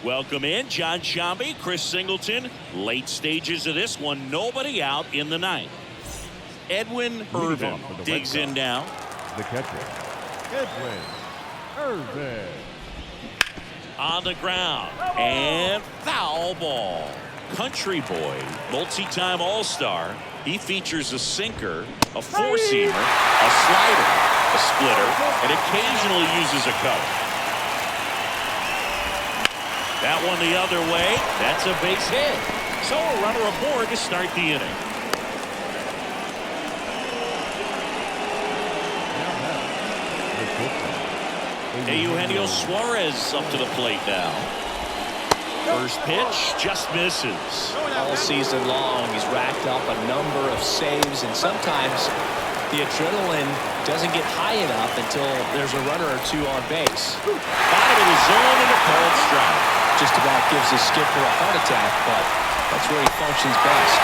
Welcome in, John Shambi, Chris Singleton. Late stages of this one, nobody out in the ninth. Edwin Irvin digs in now. The catcher, Edwin Irvin. On the ground, and foul ball. Country boy, multi-time All-Star. He features a sinker, a four-seamer, a slider, a splitter, and occasionally uses a cutter. That one the other way. That's a base hit. So a runner aboard to start the inning. Eugenio Suarez up to the plate now. First pitch just misses. All season long, he's racked up a number of saves, and sometimes the adrenaline doesn't get high enough until there's a runner or two on base. Bottom of the zone and a called strike. Just about gives his skipper a heart attack, but that's where he functions best.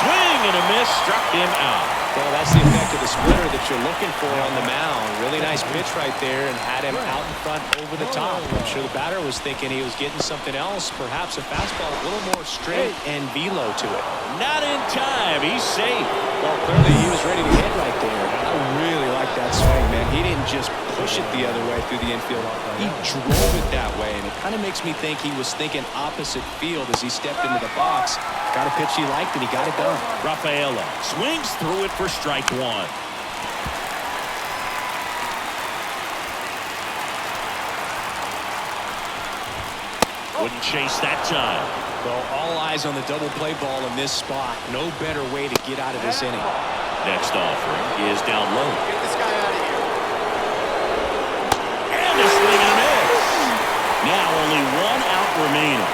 Swing and a miss, struck him out. Well, that's the effect of the splitter that you're looking for on the mound. Really nice pitch right there and had him out in front over the top. I'm sure the batter was thinking he was getting something else, perhaps a fastball a little more straight and velo to it. Not in time. He's safe. Well, clearly he was ready to hit right there. I really like that swing, man. He didn't just push it the other way through the infield. He drove it that way, and it kind of makes me think he was thinking opposite field as he stepped into the box. Got a pitch he liked, and he got it done. Rafaela swings through it for strike one. Wouldn't chase that time. Well, all eyes on the double play ball in this spot. No better way to get out of this inning. Next offering is down low. Get this guy out of here. And a swing and a miss. Now only one out remaining.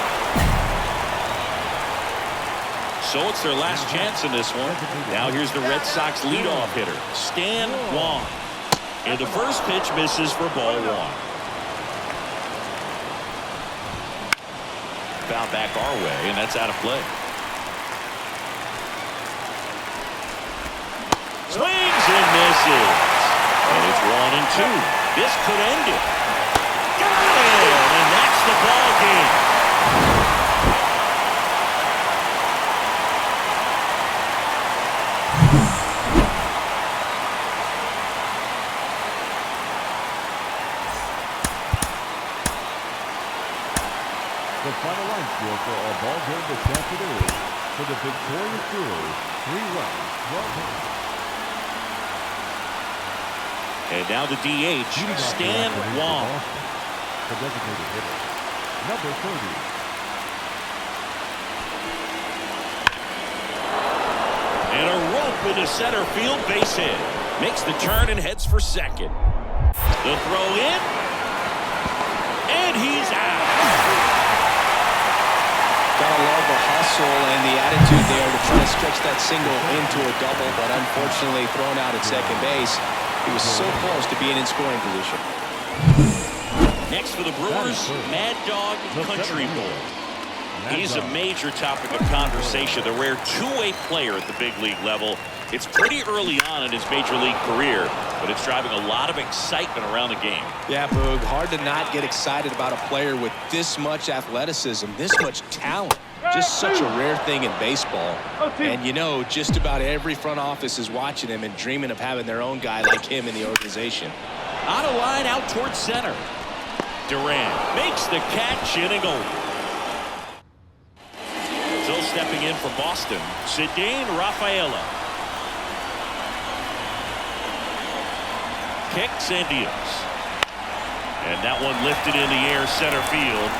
So it's their last chance in this one. Now here's the Red Sox leadoff hitter, Stan Wong. And the first pitch misses for ball one. Foul back our way, and that's out of play. Swings and misses. And it's 1-2. This could end it. Got it! And that's the ball game. The final line score for our ball game this afternoon for the victorious Brewers, 3 runs, 12 hits. And now the DH, Stan Wong. The designated hitter, number 30. And a rope into center field, base hit. Makes the turn and heads for second. The throw in. And he's out. Gotta love the hustle and the attitude there to try to stretch that single into a double, but unfortunately thrown out at second base. He was so close to being in scoring position. Next for the Brewers, Mad Dog Country Boy. He's a major topic of conversation, the rare two-way player at the big league level. It's pretty early on in his major league career, but it's driving a lot of excitement around the game. Yeah, Boog, hard to not get excited about a player with this much athleticism, this much talent. Just such a rare thing in baseball. And you know, just about every front office is watching him and dreaming of having their own guy like him in the organization. On a line out towards center. Duran makes the catch, inning over. Still stepping in for Boston, Cedane Rafaela. Kicks and deals. And that one lifted in the air, center field.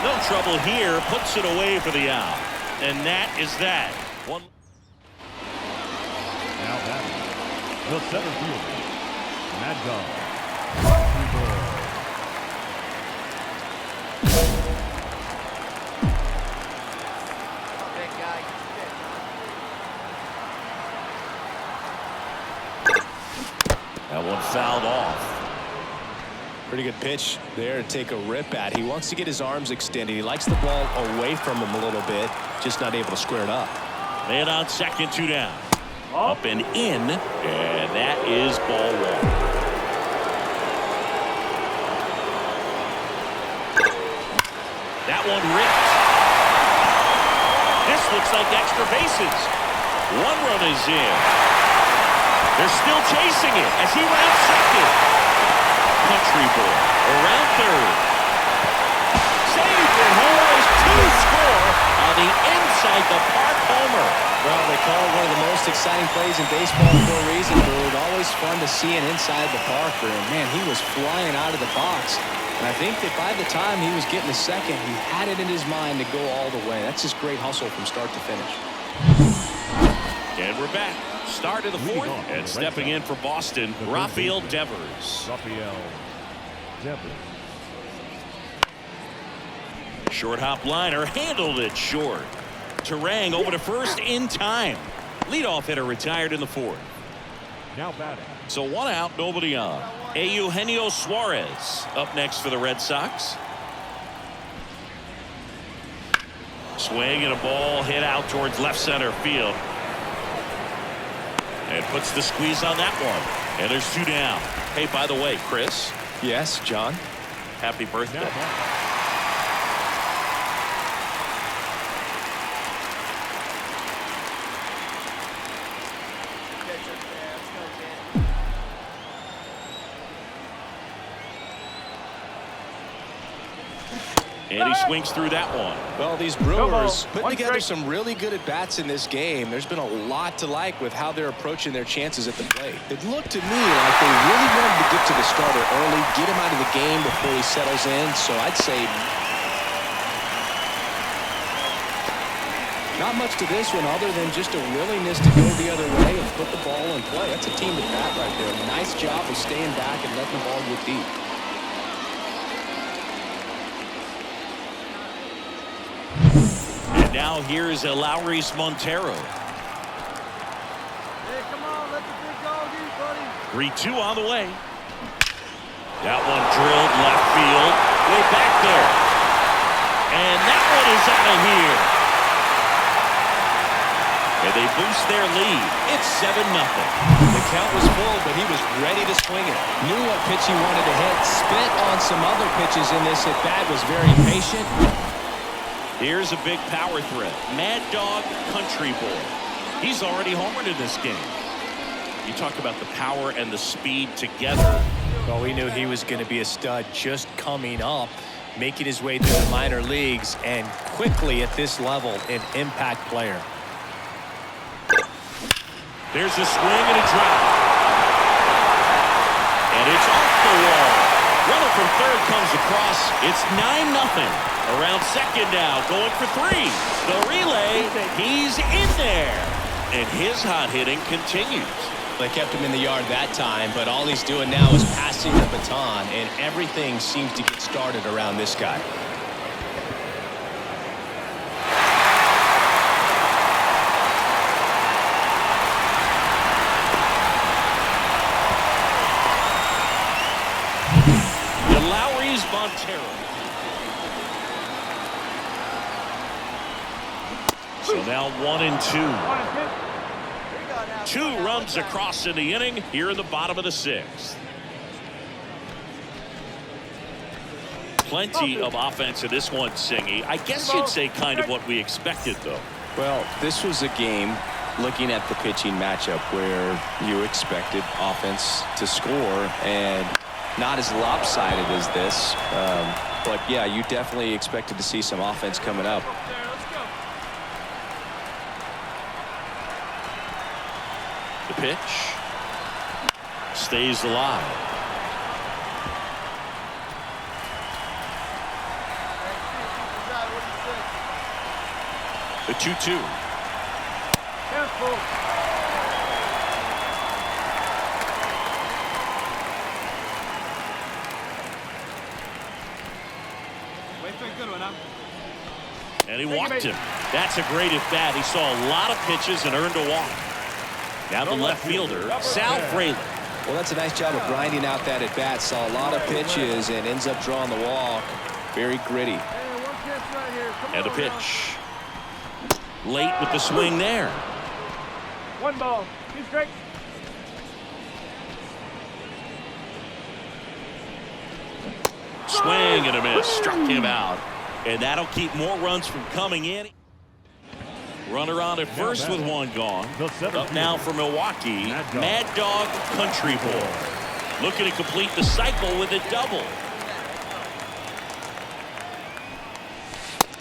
No trouble here, puts it away for the out. And that is that. One. Now batting, the center fielder, Mad Dog. That one fouled off. Pretty good pitch there to take a rip at. He wants to get his arms extended. He likes the ball away from him a little bit, just not able to square it up. Man on second, 2 down. Up and in, and that is ball one. That one ripped. This looks like extra bases. One run is in. They're still chasing it as he rounds second. Country boy around third. Saved and homers to score on the inside the park homer. Well, they call it one of the most exciting plays in baseball for a reason, Bird. Always fun to see an inside the parker. And, man, he was flying out of the box. And I think that by the time he was getting to second, he had it in his mind to go all the way. That's just great hustle from start to finish. And we're back. Start of the fourth. And stepping in for Boston, Rafael Devers. Rafael Devers. Short hop liner, handled it short. Terang over to first in time. Leadoff hitter retired in the fourth. Now batting. So one out, nobody on. Eugenio Suarez up next for the Red Sox. Swing and a ball hit out towards left center field. And puts the squeeze on that one. And there's two down. Hey, by the way, Chris. Yes, John. Happy birthday. And he swings through that one. Well, these Brewers putting together some really good at-bats in this game. There's been a lot to like with how they're approaching their chances at the plate. It looked to me like they really wanted to get to the starter early, get him out of the game before he settles in. So I'd say not much to this one other than just a willingness to go the other way and put the ball in play. That's a team at bat right there. Nice job of staying back and letting the ball get deep. Now here's Lowry's Montero. Hey, come on, let the big dog eat, buddy. 3-2 on the way. That one drilled left field. Way back there. And that one is out of here. And they boost their lead. It's 7-0. The count was full, but he was ready to swing it. Knew what pitch he wanted to hit. Spit on some other pitches in this at bat. Was very patient. Here's a big power threat. Mad Dog Country Boy. He's already homered in this game. You talk about the power and the speed together. Well, we knew he was going to be a stud just coming up, making his way through the minor leagues, and quickly at this level, an impact player. There's a swing and a drop. And it's off the wall. Runner from third comes across. It's 9-0. Around second now, going for three. The relay, he's in there. And his hot hitting continues. They kept him in the yard that time, but all he's doing now is passing the baton, and everything seems to get started around this guy. The Lowry's Montero. So now 1-2. 2 runs across in the inning here in the bottom of the 6th. Plenty of offense in this one, Singy. I guess you'd say kind of what we expected, though. Well, this was a game, looking at the pitching matchup, where you expected offense to score, and not as lopsided as this. But, yeah, you definitely expected to see some offense coming up. The pitch stays alive. The 2-2. Careful. Wait for a good one, huh? And he walked him. That's a great at bat. He saw a lot of pitches and earned a walk. Now the left fielder, Sal Fraley. Well, that's a nice job of grinding out that at-bat. Saw a lot of pitches and ends up drawing the walk. Very gritty. Hey, one pitch right here. Come And a on pitch. Late with the swing there. now. One ball. He's great. Swing and a miss. Struck him out. And that'll keep more runs from coming in. Runner on at first with one gone. Up now for Milwaukee, Mad Dog Country Boy. Looking to complete the cycle with a double.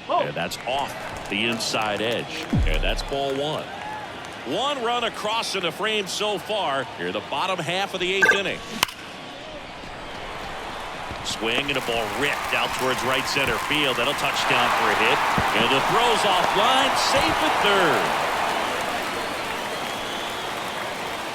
And that's off the inside edge. And that's ball one. One run across in the frame so far. Here the bottom half of the 8th inning. Swing and a ball ripped out towards right center field. That'll touch down for a hit. And the throw's offline. Safe at third.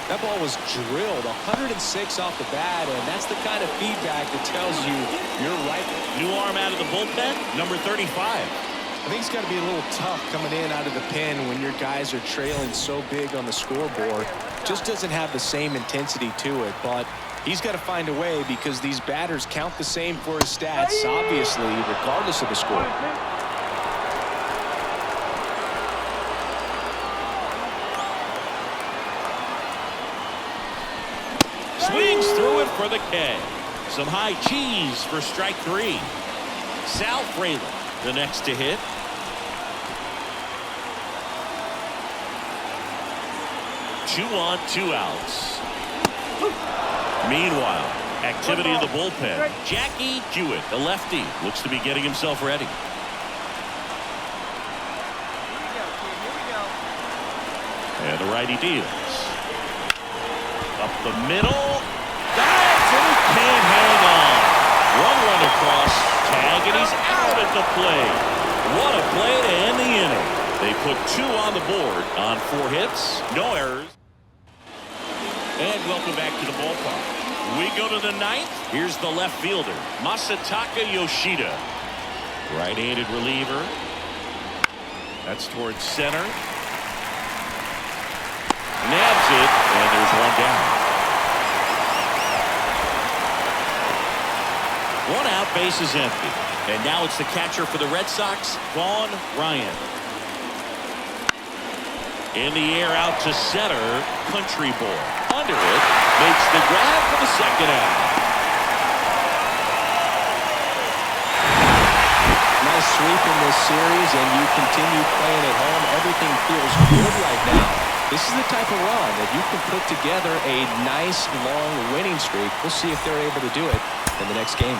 That ball was drilled 106 off the bat, and that's the kind of feedback that tells you you're right. New arm out of the bullpen, number 35. I think it's got to be a little tough coming in out of the pen when your guys are trailing so big on the scoreboard. Just doesn't have the same intensity to it, but he's got to find a way because these batters count the same for his stats, obviously, regardless of the score. Swings through it for the K. Some high cheese for strike 3. Sal Fraley, the next to hit. Two on, 2 outs. Meanwhile, activity in the bullpen. Jackie Jewett, the lefty, looks to be getting himself ready. And the righty deals. Up the middle. Dives and he can't hang on. One run across. Tag and he's out at the plate. What a play to end the inning. They put 2 on the board on 4 hits. No errors. And welcome back to the ballpark. We go to the 9th. Here's the left fielder, Masataka Yoshida. Right-handed reliever. That's towards center. Nabs it, and there's one down. 1 out, base is empty. And now it's the catcher for the Red Sox, Vaughn Ryan. In the air out to center, Country Boy. Under it, makes the grab for the second out. Nice sweep in this series, and you continue playing at home. Everything feels good right now. This is the type of run that you can put together a nice, long winning streak. We'll see if they're able to do it in the next game.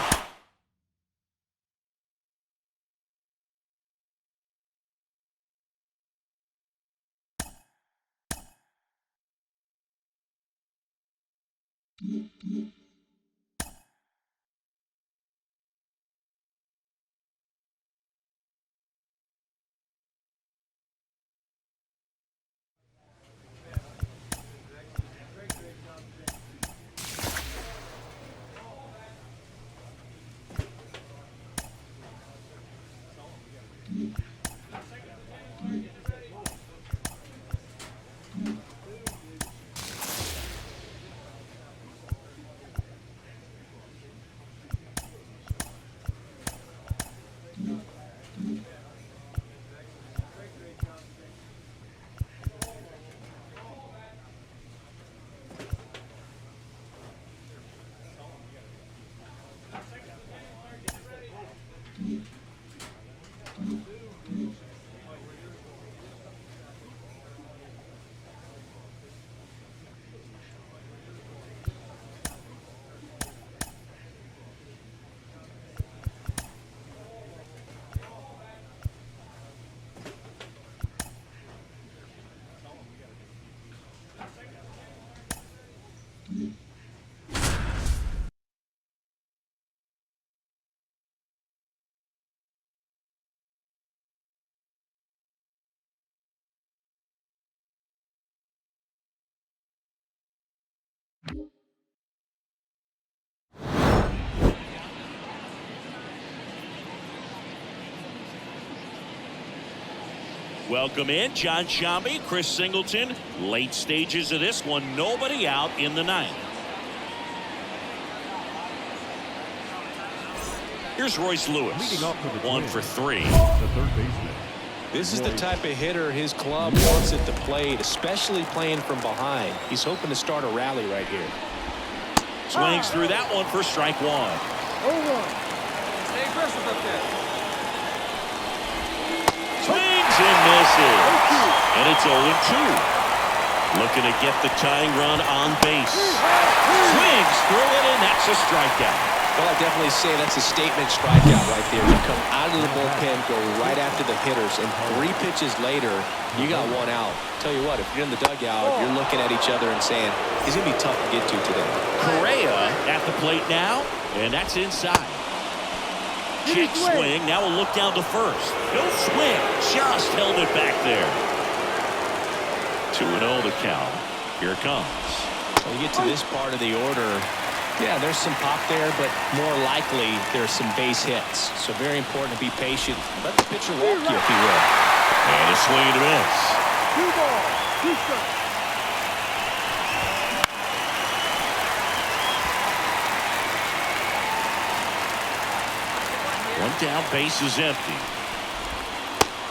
Welcome in, John Shambi, Chris Singleton. Late stages of this one, nobody out in the 9th. Here's Royce Lewis, 1 for 3. The third baseman. This is the type of hitter his club wants at the plate, especially playing from behind. He's hoping to start a rally right here. Swings through that one for strike 1. Stay aggressive up there. And it's 0-2. Looking to get the tying run on base. Swings through it, and that's a strikeout. Well, I definitely say that's a statement strikeout right there. You come out of the bullpen, go right after the hitters, and 3 pitches later, you got 1 out. Tell you what, if you're in the dugout, you're looking at each other and saying, he's going to be tough to get to today. Correa at the plate now, and that's inside. Kick swing, now we'll look down to first. He'll swing, just held it back there. 2-0 the count. Here it comes. When you get to this part of the order, yeah, there's some pop there, but more likely there's some base hits. So very important to be patient. Let the pitcher walk you, if he will. And a swing and a miss. 2 balls, 2 strikes. One down, base is empty.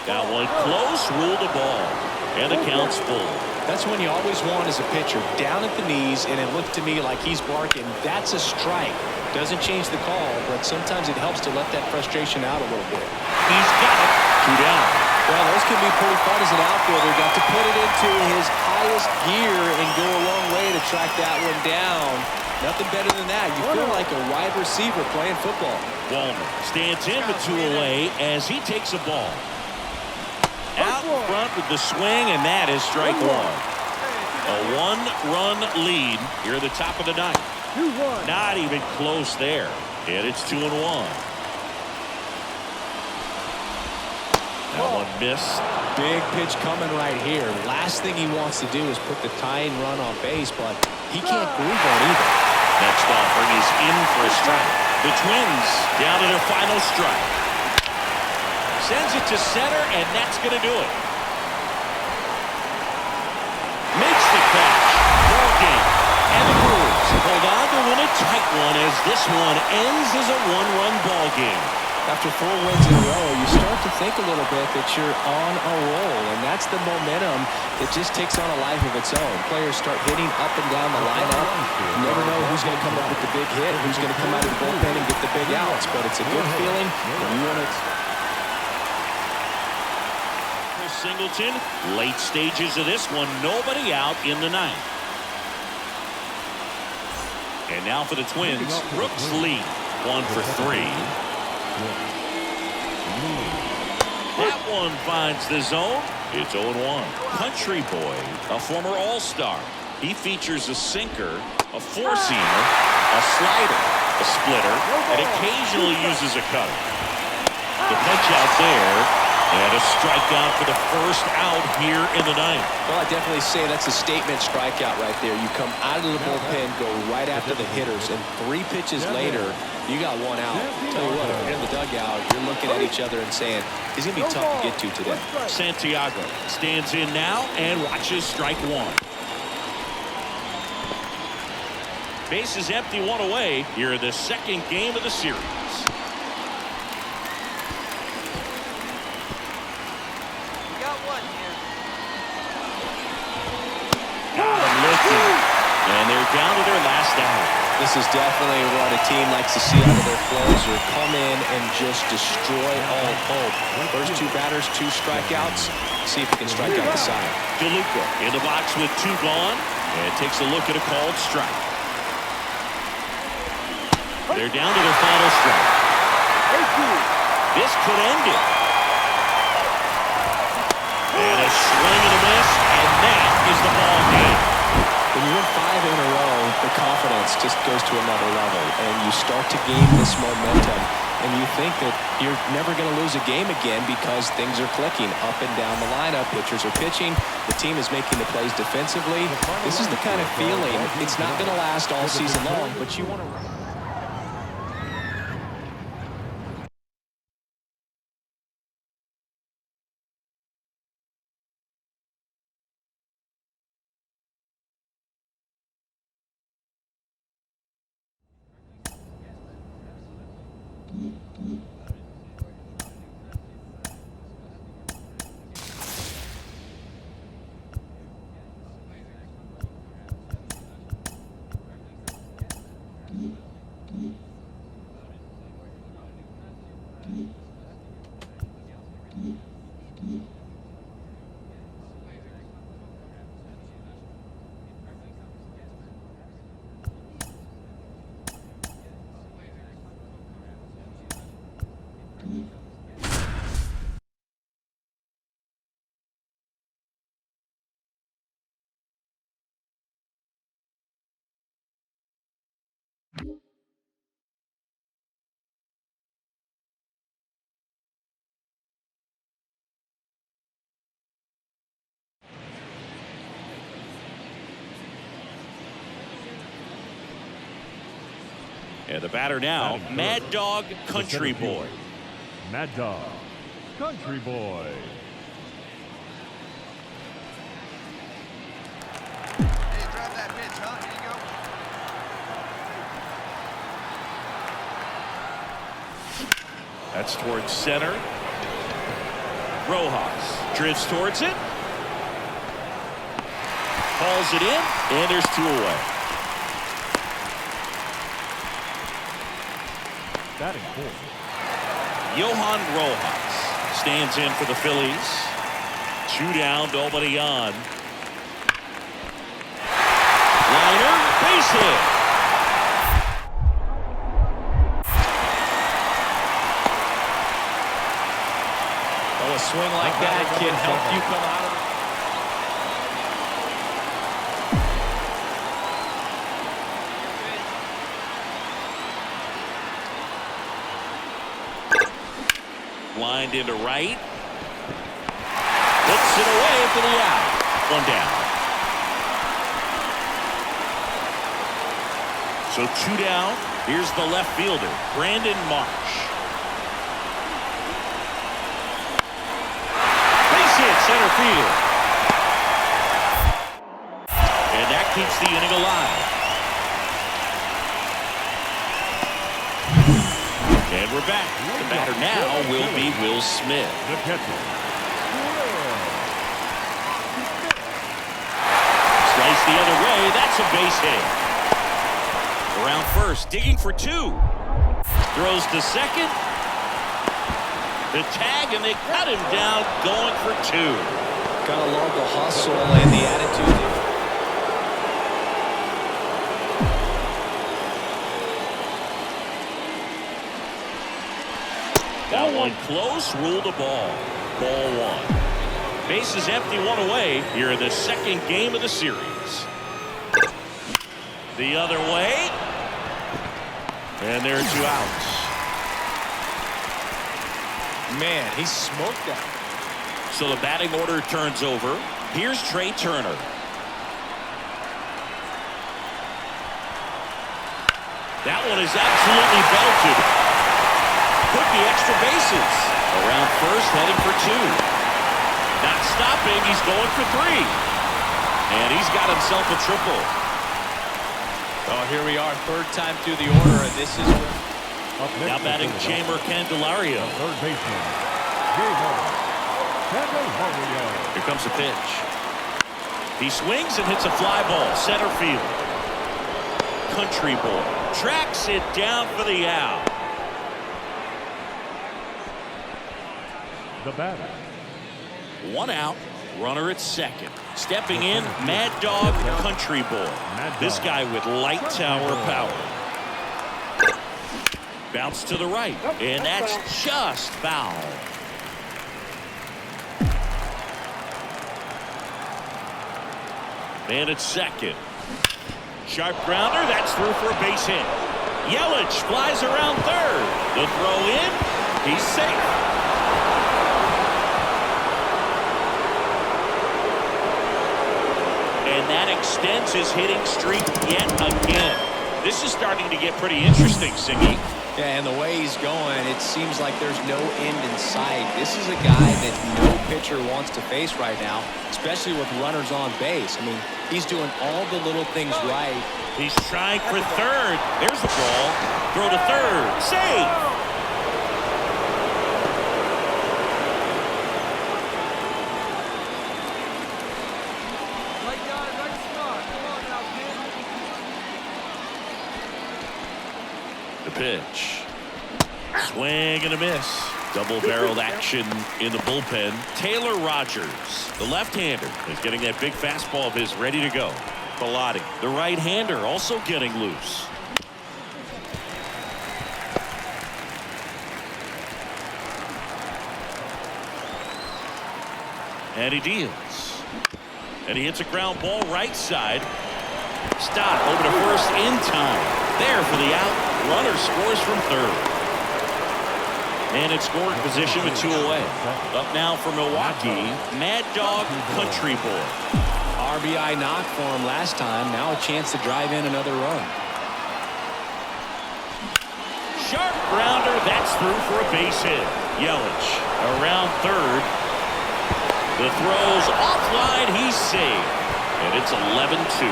That one close, ruled a ball. And the count's full. That's when you always want as a pitcher, down at the knees, and it looked to me like he's barking. That's a strike. Doesn't change the call, but sometimes it helps to let that frustration out a little bit. He's got it. 2 down. Well, those can be pretty fun as an outfielder. Got to put it into his highest gear and go a long way to track that one down. Nothing better than that. You feel like a wide receiver playing football. Walner stands in with 2 away as he takes a ball. Out front with the swing, and that is strike 1. A 1-run lead here at the top of the 9th. 2-1. Not even close there. And it's 2-1. That one missed. Big pitch coming right here. Last thing he wants to do is put the tying run on base, but he can't groove on either. Next offering is in for a strike. The Twins down to their final strike. Sends it to center, and that's going to do it. Makes the catch. Ball game. And the Brewers hold on to win a tight one as this one ends as a 1-run ball game. After 4 wins in a row, you start to think a little bit that you're on a roll, and that's the momentum that just takes on a life of its own. Players start hitting up and down the lineup. You never know who's going to come up with the big hit, who's going to come out of the bullpen and get the big outs, but it's a good feeling, and you want to... Singleton, late stages of this one, nobody out in the 9th. And now for the Twins, Brooks lead 1 for 3. That one finds the zone. It's 0-1. Country Boy, a former All-Star. He features a sinker, a four-seamer, a slider, a splitter, and occasionally uses a cutter. The punch out there. And a strikeout for the first out here in the 9th. Well, I definitely say that's a statement strikeout right there. You come out of the bullpen, go right after the hitters, and 3 pitches later, you got 1 out. Tell you what, if you're in the dugout, you're looking at each other and saying, he's going to be tough to get to today. Santiago stands in now and watches strike 1. Base is empty, 1 away here in the 2nd game of the series. And they're down to their last out. This is definitely what a team likes to see out of their closer. Come in and just destroy all hope. First 2 batters, 2 strikeouts. See if he can strike out the side. DeLuca in the box with 2 gone and takes a look at a called strike. They're down to their final strike. This could end it. And a swing and a miss, and that is the ball game. When you win 5 in a row, the confidence just goes to another level, and you start to gain this momentum, and you think that you're never going to lose a game again because things are clicking up and down the lineup. Pitchers are pitching. The team is making the plays defensively. This is the kind of feeling. It's not going to last all season long, but you want to... And the batter now, Mad Dog Country Boy. Mad Dog Country Boy. Hey, drive that pitch, huh? Here you go. That's towards center. Rojas drifts towards it. Calls it in, and there's 2 away. Batting fourth. Johan Rojas stands in for the Phillies. 2 down, nobody on. Liner, base hit. Well, a swing like that can help you come out of it. Lined into right. Hooks it away for the out. 1 down. So 2 down. Here's the left fielder, Brandon Marsh. Base hit center field. And that keeps the inning alive. And we're back. The batter now will be Will Smith. The catcher. Slice the other way. That's a base hit. Around first, digging for 2. Throws to second. The tag, and they cut him down, going for 2. Gotta love the hustle and the attitude. That one close, ruled a ball. Ball 1. Bases empty, 1 away here in the second game of the series. The other way. And there are 2 outs. Man, he smoked that. So the batting order turns over. Here's Trey Turner. That one is absolutely belted. Put the extra bases. Around first, heading for 2. Not stopping, he's going for 3. And he's got himself a triple. Oh, here we are, 3rd time through the order, and this is where... Now batting Chamber Candelario. Third baseman. Candelario. Here comes a pitch. He swings and hits a fly ball, center field. Country Boy tracks it down for the out. The batter. 1 out. Runner at second. Stepping in, Mad Dog Country Boy. This guy with light tower power. Bounce to the right, and that's just foul. Man at second. Sharp grounder, that's through for a base hit. Yelich flies around third. The throw in, he's safe. And that extends his hitting streak yet again. This is starting to get pretty interesting, Singy. Yeah, and the way he's going, it seems like there's no end in sight. This is a guy that no pitcher wants to face right now, especially with runners on base. I mean, he's doing all the little things right. He's trying for third. There's the ball. Throw to third. Save. Right guy, right spot. Come on now, kid. The pitch. Swing and a miss. Double-barreled action in the bullpen. Taylor Rogers, the left-hander, is getting that big fastball of his ready to go. Bellotti, the right-hander, also getting loose. And he deals. And he hits a ground ball right side. Stott over to first in time. There for the out. Runner scores from third. And in scoring position with 2 away. Up now for Milwaukee, Mad Dog Country Boy. RBI knock for him last time. Now a chance to drive in another run. grounder. That's through for a base hit. Yelich around third. The throw's offline. He's safe. And it's 11-2.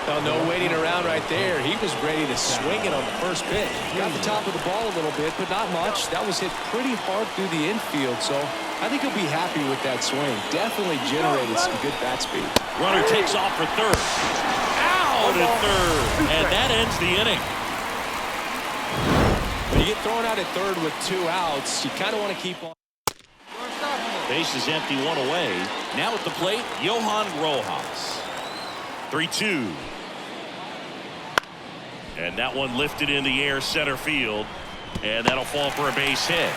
Well, no waiting around right there. He was ready to swing it on the first pitch. Got the top of the ball a little bit, but not much. That was hit pretty hard through the infield, so I think he'll be happy with that swing. Definitely generated some good bat speed. Runner takes off for third. Out at third. And that ends the inning. When you get thrown out at third with 2 outs, you kind of want to keep on. Base is empty, 1 away. Now at the plate, Johan Rojas. 3-2. And that one lifted in the air center field. And that'll fall for a base hit.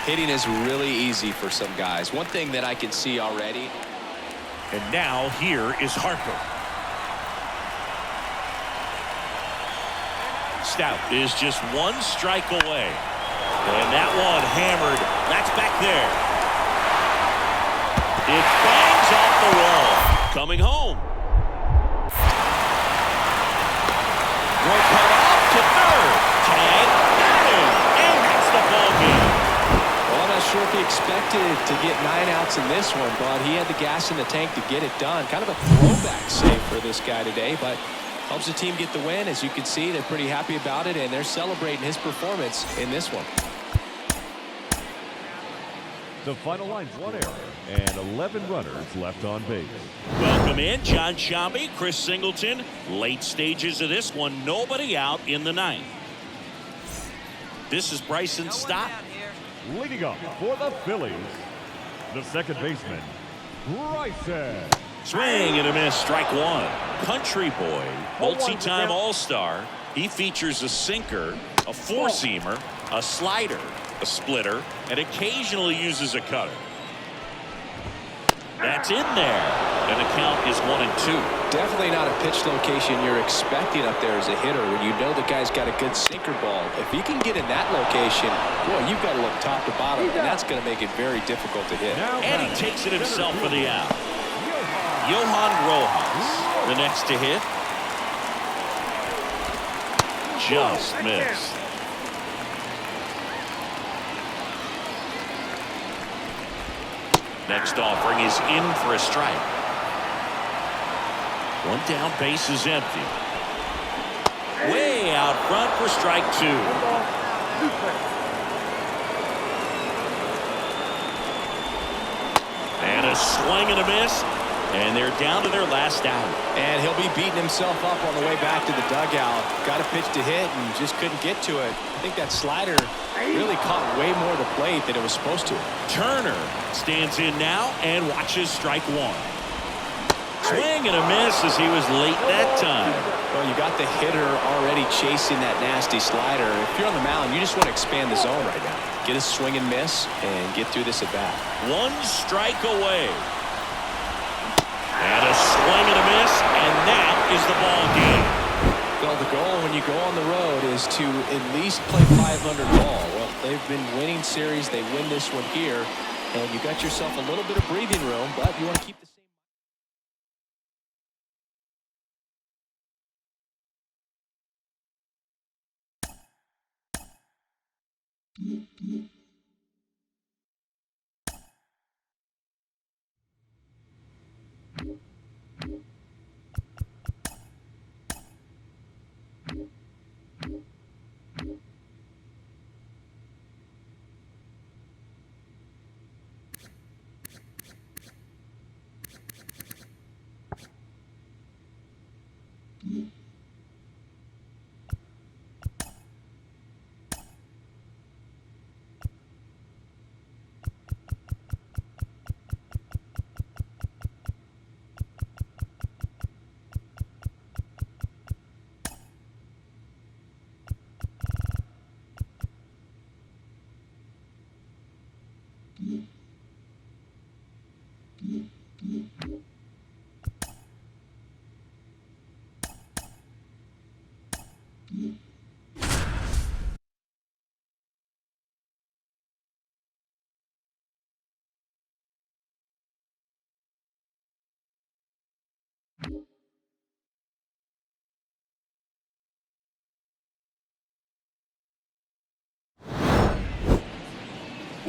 Hitting is really easy for some guys. One thing that I can see already. And now here is Harper. Stout is just 1 strike away. And that one hammered. That's back there. It bangs off the wall. Coming home. Throw cut off to third. Tag. Got him. And that's the ball game. Well, I'm not sure if he expected to get 9 outs in this one, but he had the gas in the tank to get it done. Kind of a throwback save for this guy today, but helps the team get the win. As you can see, they're pretty happy about it, and they're celebrating his performance in this one. The final line's 1 error and 11 runners left on base. Welcome in, John Shambi, Chris Singleton. Late stages of this one, nobody out in the 9th. This is Bryson Stott. Leading up for the Phillies, the second baseman, Bryson. Swing and a miss, strike 1. Country boy, multi-time All-Star. He features a sinker, a four-seamer, a slider, a splitter, and occasionally uses a cutter. That's in there. And the count is 1-2. Definitely not a pitch location you're expecting up there as a hitter when you know the guy's got a good sinker ball. If he can get in that location, boy, you've got to look top to bottom, and that's going to make it very difficult to hit. And he takes it himself for the out. Johan Rojas, the next to hit. Just missed. Next offering is in for a strike. 1 down, base is empty. Way out front for strike 2. And a swing and a miss. And they're down to their last out. And he'll be beating himself up on the way back to the dugout. Got a pitch to hit and just couldn't get to it. I think that slider really caught way more of the plate than it was supposed to. Turner stands in now and watches strike 1. Swing and a miss as he was late that time. Well, you got the hitter already chasing that nasty slider. If you're on the mound, you just want to expand the zone right now. Get a swing and miss and get through this at bat. 1 strike away. And a swing and a miss, and that is the ball game. Well, the goal when you go on the road is to at least play 500 ball. Well, they've been winning series. They win this one here, and you got yourself a little bit of breathing room, but you want to keep the same.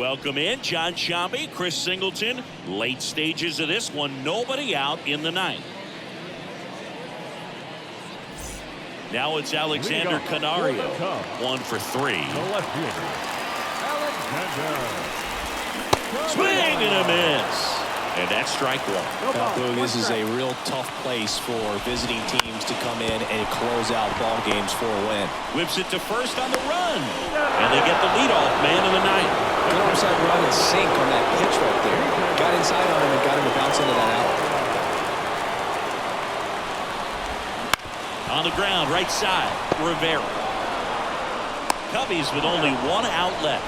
Welcome in John Shambi, Chris Singleton. Late stages of this one, nobody out in the ninth. Now it's Alexander Canario, 1 for 3. The left fielder, Alexander. Swing and a miss. And that's strike one. Boog, this is a real tough place for visiting teams to come in and close out ball games for a win. Whips it to first on the run. And they get the leadoff man of the ninth. Good onside run and sink on that pitch right there. Got inside on him and got him to bounce into that out. On the ground, right side, Rivera. Cubbies with only 1 out left.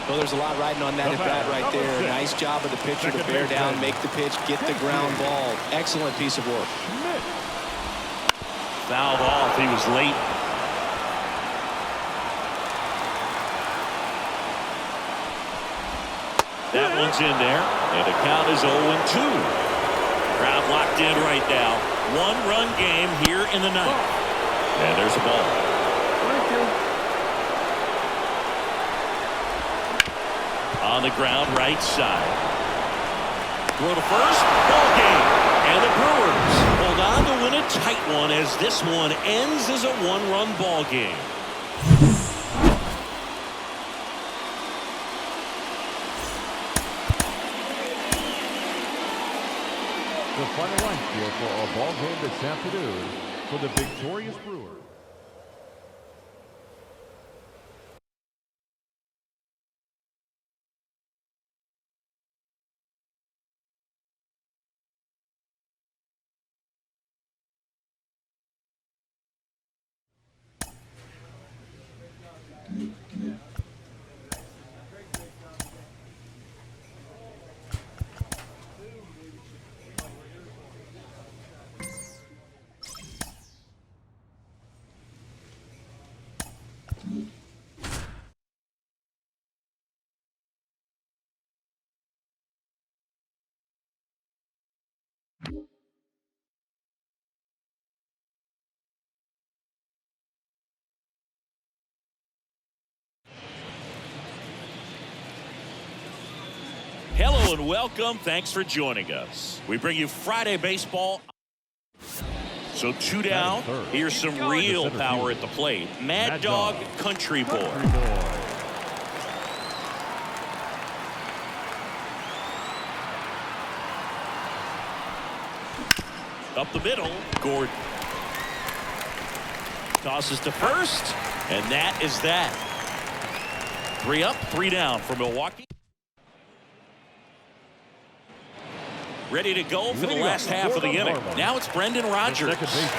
Well, there's a lot riding on that at bat right there. Nice job of the pitcher to bear down, make the pitch, get the ground ball. Excellent piece of work. Fouled off. He was late. That one's in there, and the count is 0-2. Crowd locked in right now. 1-run game here in the ninth. And there's a ball. On the ground, right side. Throw to first, ball game. And the Brewers hold on to win a tight one as this one ends as a 1-run ball game. The final line score for our ball game this afternoon for the victorious Brewers. Hello and welcome. Thanks for joining us. We bring you Friday baseball. So 2 down. Here's some real power at the plate. Mad Dog Country Boy. Up the middle, Gordon. Tosses to first, and that is that. 3 up, 3 down for Milwaukee. Ready to go for the last half of the inning. Now it's Brendan Rodgers. Second baseman,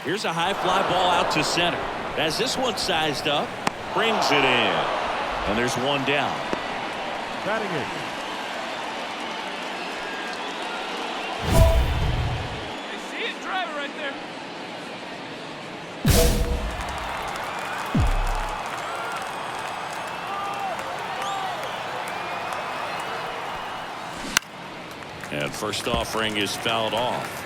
Here's a high fly ball out to center. As this one sized up, brings it in. And there's 1 down. batting it. They see it, drive it right there. And first offering is fouled off.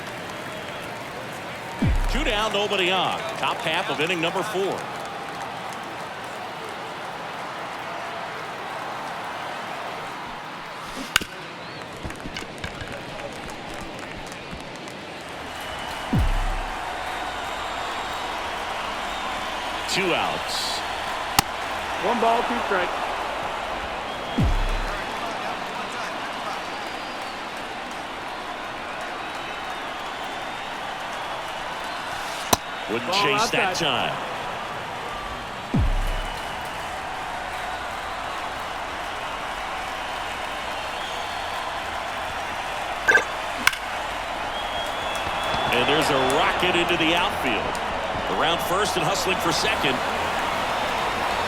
2 down, nobody on. Top half of inning number 4. Two outs. 1 ball, 2 strikes. Wouldn't Ball chase that outside. time. And there's a rocket into the outfield. Around first and hustling for second.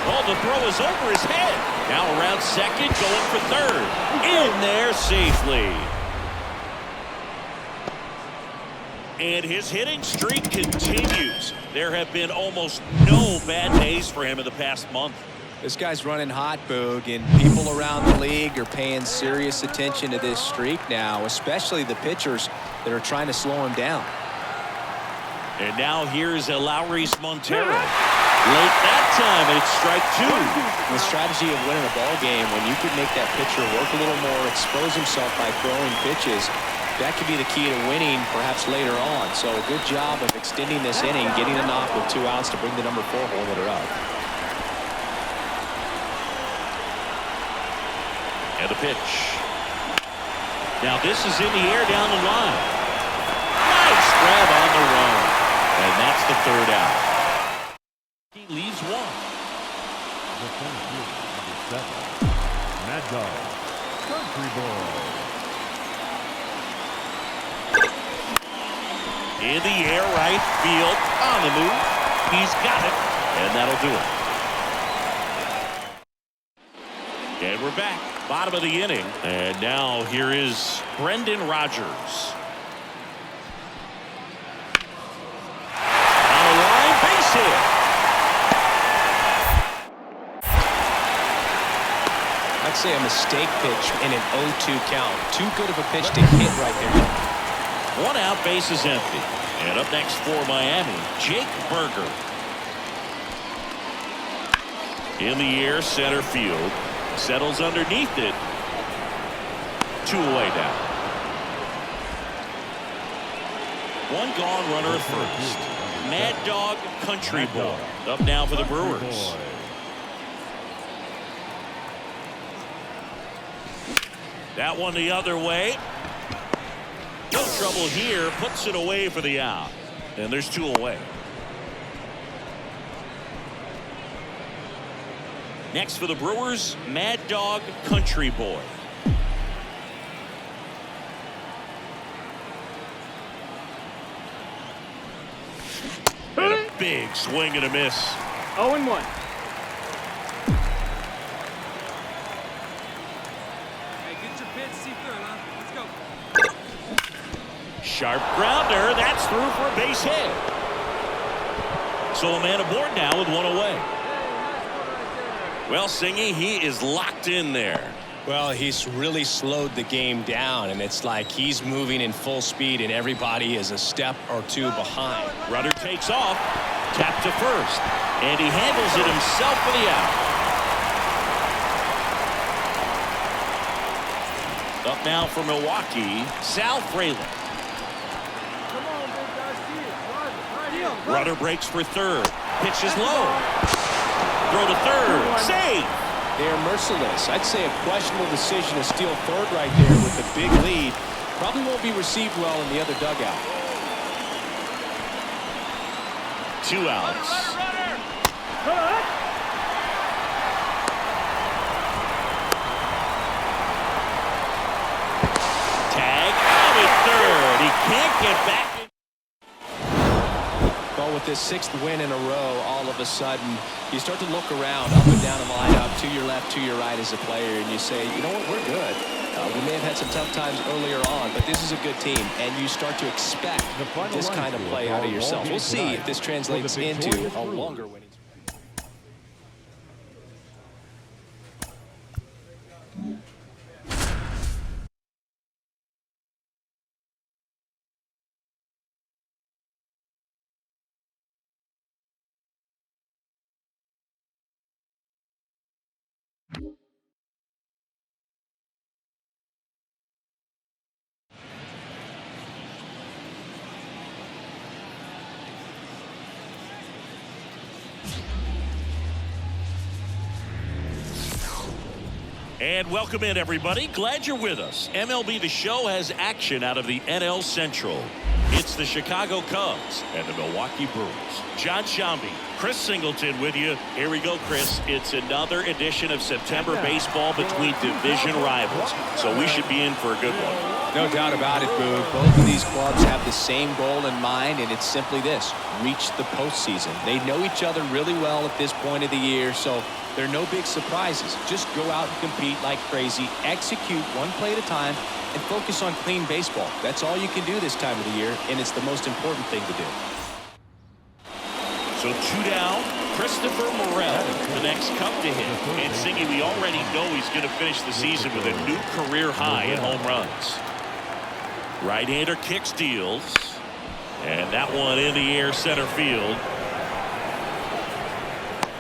Oh, the throw is over his head. Now around second, going for third. In there safely. And his hitting streak continues. There have been almost no bad days for him in the past month. This guy's running hot, Boog, and people around the league are paying serious attention to this streak now, especially the pitchers that are trying to slow him down. And now here's Lowry's Montero. Late that time, and it's strike 2. The strategy of winning a ball game, when you could make that pitcher work a little more, expose himself by throwing pitches, that could be the key to winning perhaps later on. So a good job of extending this inning, getting a knock with 2 outs to bring the number 4 hole hitter up. And the pitch. Now this is in the air down the line. Nice grab on the run. And that's the 3rd out. He leaves 1. The center fielder, number 7, Mad Dog, Country Boy. In the air, right field, on the move. He's got it, and that'll do it. And we're back, bottom of the inning. And now here is Brendan Rodgers. On the line, base hit. I'd say a mistake pitch in an 0-2 count. Too good of a pitch to hit right there. 1 out, base is empty. And up next for Miami, Jake Berger. In the air, center field. Settles underneath it. 2 away now. 1 gone, runner at first. Mad Dog Country Boy. Up now for the Brewers. That one the other way. No trouble here. Puts it away for the out. And there's 2 away. Next for the Brewers, Mad Dog Country Boy. And a big swing and a miss. 0-1. Hey, get your pitch, see through, huh? Let's go. Sharp grounder. That's through for a base hit. So a man aboard now with 1 away. Well, Singy, he is locked in there. Well, he's really slowed the game down, and it's like he's moving in full speed, and everybody is a step or 2 behind. Runner takes off. Tap to first. And he handles it himself for the out. Up now for Milwaukee, Sal Frelick. Runner breaks for 3rd. Pitch is low. Throw to 3rd. Save. They are merciless. I'd say a questionable decision to steal 3rd right there with the big lead. Probably won't be received well in the other dugout. 2 outs. Tag out at 3rd. He can't get back. Well, with this 6th win in a row, all of a sudden, you start to look around, up and down the lineup, to your left, to your right as a player, and you say, you know what, we're good. We may have had some tough times earlier on, but this is a good team, and you start to expect this kind of play out of yourself. We'll see if this translates into a longer winning streak. And welcome in, everybody. Glad you're with us. MLB The Show has action out of the NL Central. It's the Chicago Cubs and the Milwaukee Brewers. John Shambi, Chris Singleton with you. Here we go, Chris. It's another edition of September baseball between division rivals. So we should be in for a good one. No doubt about it, Boog. Both of these clubs have the same goal in mind, and it's simply this: reach the postseason. They know each other really well at this point of the year, so there are no big surprises. Just go out and compete like crazy, execute one play at a time, and focus on clean baseball. That's all you can do this time of the year, and it's the most important thing to do. So 2 down, Christopher Morel, the next Cub to hit. And Singy, we already know he's going to finish the season with a new career high in home runs. Right-hander kick steals. And that one in the air center field.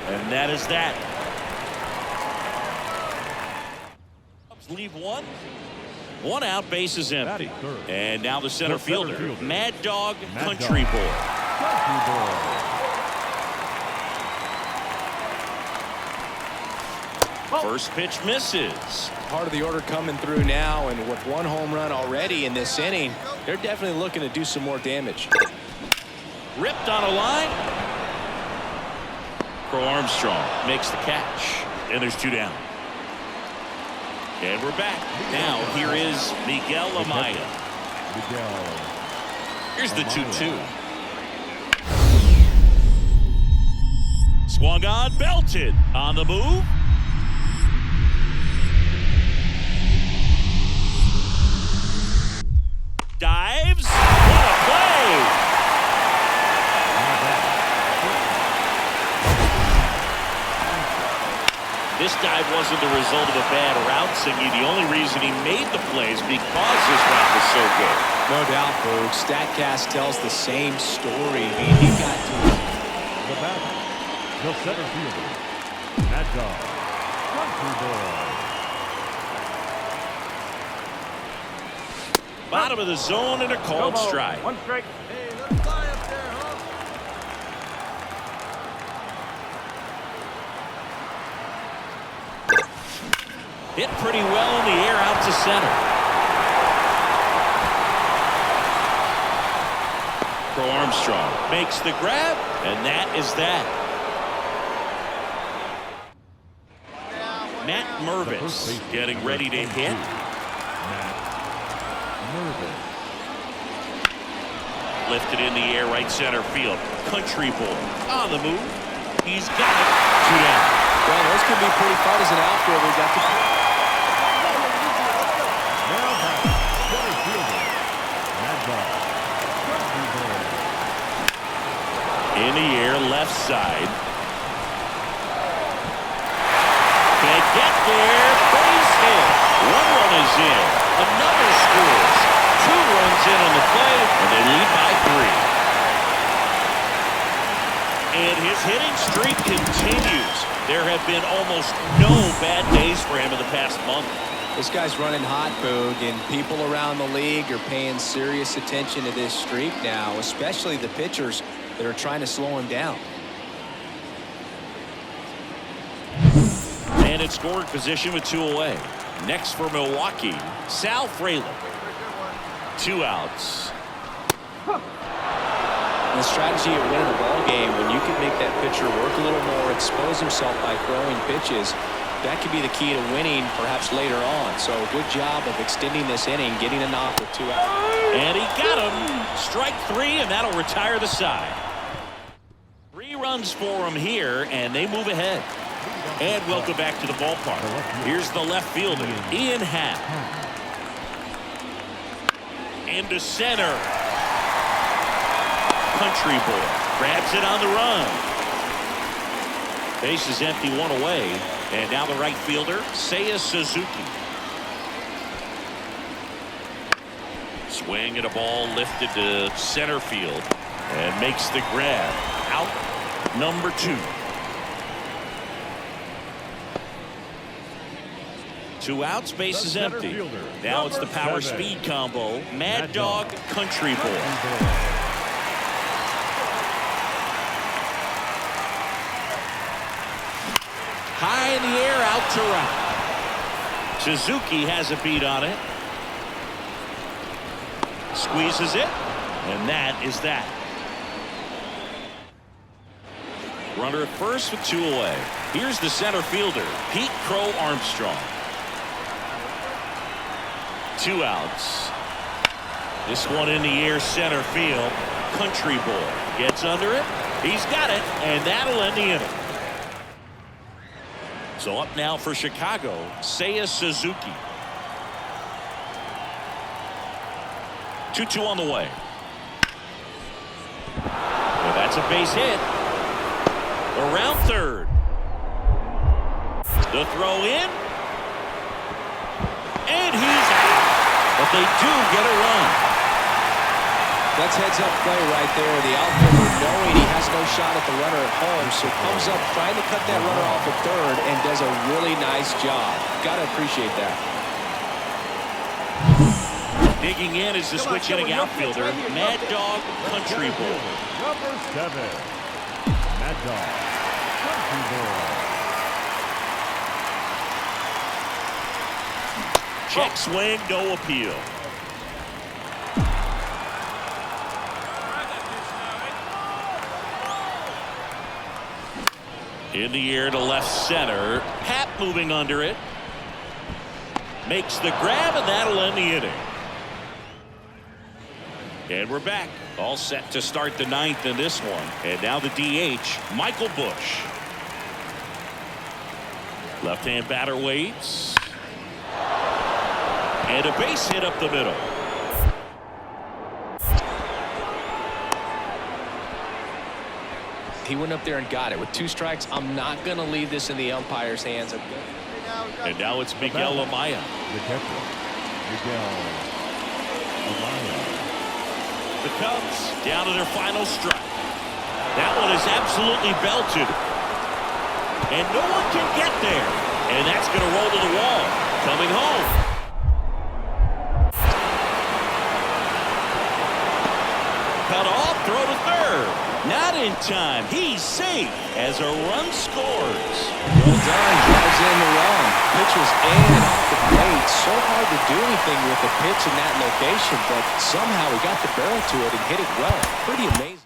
And that is that. Leave one out, bases empty. And now the center fielder, Mad Dog Country Boy. First pitch misses. Part of the order coming through now, and with one home run already in this inning, they're definitely looking to do some more damage. Ripped on a line. Crow Armstrong makes the catch, and there's 2 down. And we're back. Now here is Miguel Amaya. Here's the 2-2. Swung on, belted on the move. Dives. What a play! This dive wasn't the result of a bad route, Singy. The only reason he made the play is because his route was so good. No doubt, folks. StatCast tells the same story. I mean, he got to The batter, the center fielder, Mad Dog Country Boy. Bottom of the zone and a called strike. 1 strike. Hey, let him fly up there, huh? Hit pretty well in the air out to center. Crow Armstrong makes the grab, and that is that. Matt Mervis getting ready to hit. Matt Mervis. Lifted in the air, right center field. Country Boy on the move. He's got it. 2 down. Well, those could be pretty fun as an outfielder. Got to Now back, center fielder, Mad Dog Country Boy. In the air, left side. Can't get there. Base hit. 1 run is in. Another scores. 2 runs in on the play, and they lead by 3. And his hitting streak continues. There have been almost no bad days for him in the past month. This guy's running hot, Boog, and people around the league are paying serious attention to this streak now, especially the pitchers that are trying to slow him down. And in scoring position with 2 away. Next for Milwaukee, Sal Frelick. 2 outs. And the strategy of winning a ball game, when you can make that pitcher work a little more, expose himself by throwing pitches, that could be the key to winning perhaps later on. So good job of extending this inning, getting a knock with 2 outs. And he got him. Strike 3, and that'll retire the side. 3 runs for him here, and they move ahead. And welcome back to the ballpark. Here's the left fielder, Ian Happ. Into center. Country Boy grabs it on the run. Base is empty, 1 away. And now the right fielder, Seiya Suzuki. Swing and a ball lifted to center field. And makes the grab. Out number 2. 2 outs, base is empty. Now it's the power speed combo. Mad Dog Country Boy. High in the air, out to right. Suzuki has a beat on it. Squeezes it, and that is that. Runner at first with 2 away. Here's the center fielder, Pete Crow Armstrong. 2 outs. This one in the air, center field. Country Boy gets under it. He's got it, and that'll end the inning. So up now for Chicago, Seiya Suzuki. 2-2 on the way. Well, that's a base hit. Around third. The throw in. And he's out. But they do get a run. That's heads-up play right there. The outfielder knowing he has no shot at the runner at home, so comes up trying to cut that runner off at third and does a really nice job. Got to appreciate that. Digging in is the switch-hitting outfielder, Mad Dog Country Boy. Number 7, Mad Dog Country Boy. Check swing, no appeal. In the air to left center. Pat moving under it. Makes the grab, and that'll end the inning. And we're back. All set to start the ninth in this one. And now the DH, Michael Bush. Left-hand batter waits. And a base hit up the middle. He went up there and got it. With 2 strikes, I'm not going to leave this in the umpire's hands. And now it's Miguel Amaya. The catcher, Miguel Amaya. The Cubs down to their final strike. That one is absolutely belted. And no one can get there. And that's going to roll to the wall. Coming home. Cut off, throw to third. Not in time. He's safe as a run scores. Well done. Drives in the run. Pitch was in and off the plate. So hard to do anything with the pitch in that location, but somehow he got the barrel to it and hit it well. Pretty amazing.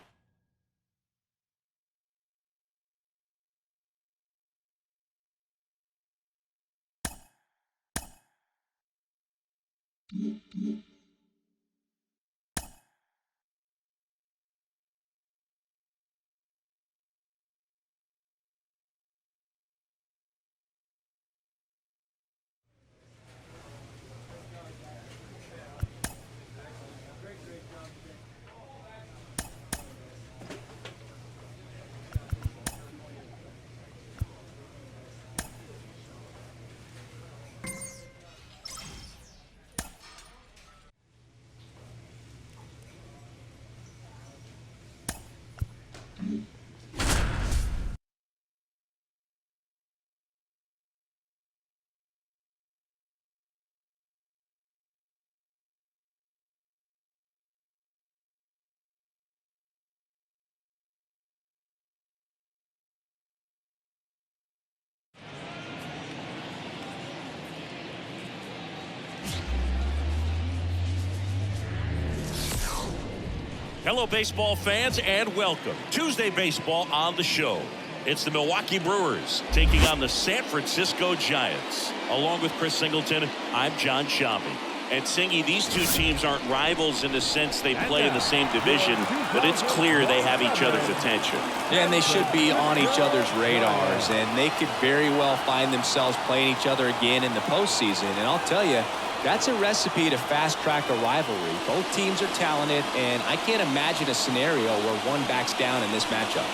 Hello, baseball fans, and welcome. Tuesday baseball on the show. It's the Milwaukee Brewers taking on the San Francisco Giants. Along with Chris Singleton, I'm John Shambi. And Singy, these two teams aren't rivals in the sense they play in the same division, but it's clear they have each other's attention. Yeah, and they should be on each other's radars, and they could very well find themselves playing each other again in the postseason. And I'll tell you, that's a recipe to fast-track a rivalry. Both teams are talented, and I can't imagine a scenario where one backs down in this matchup.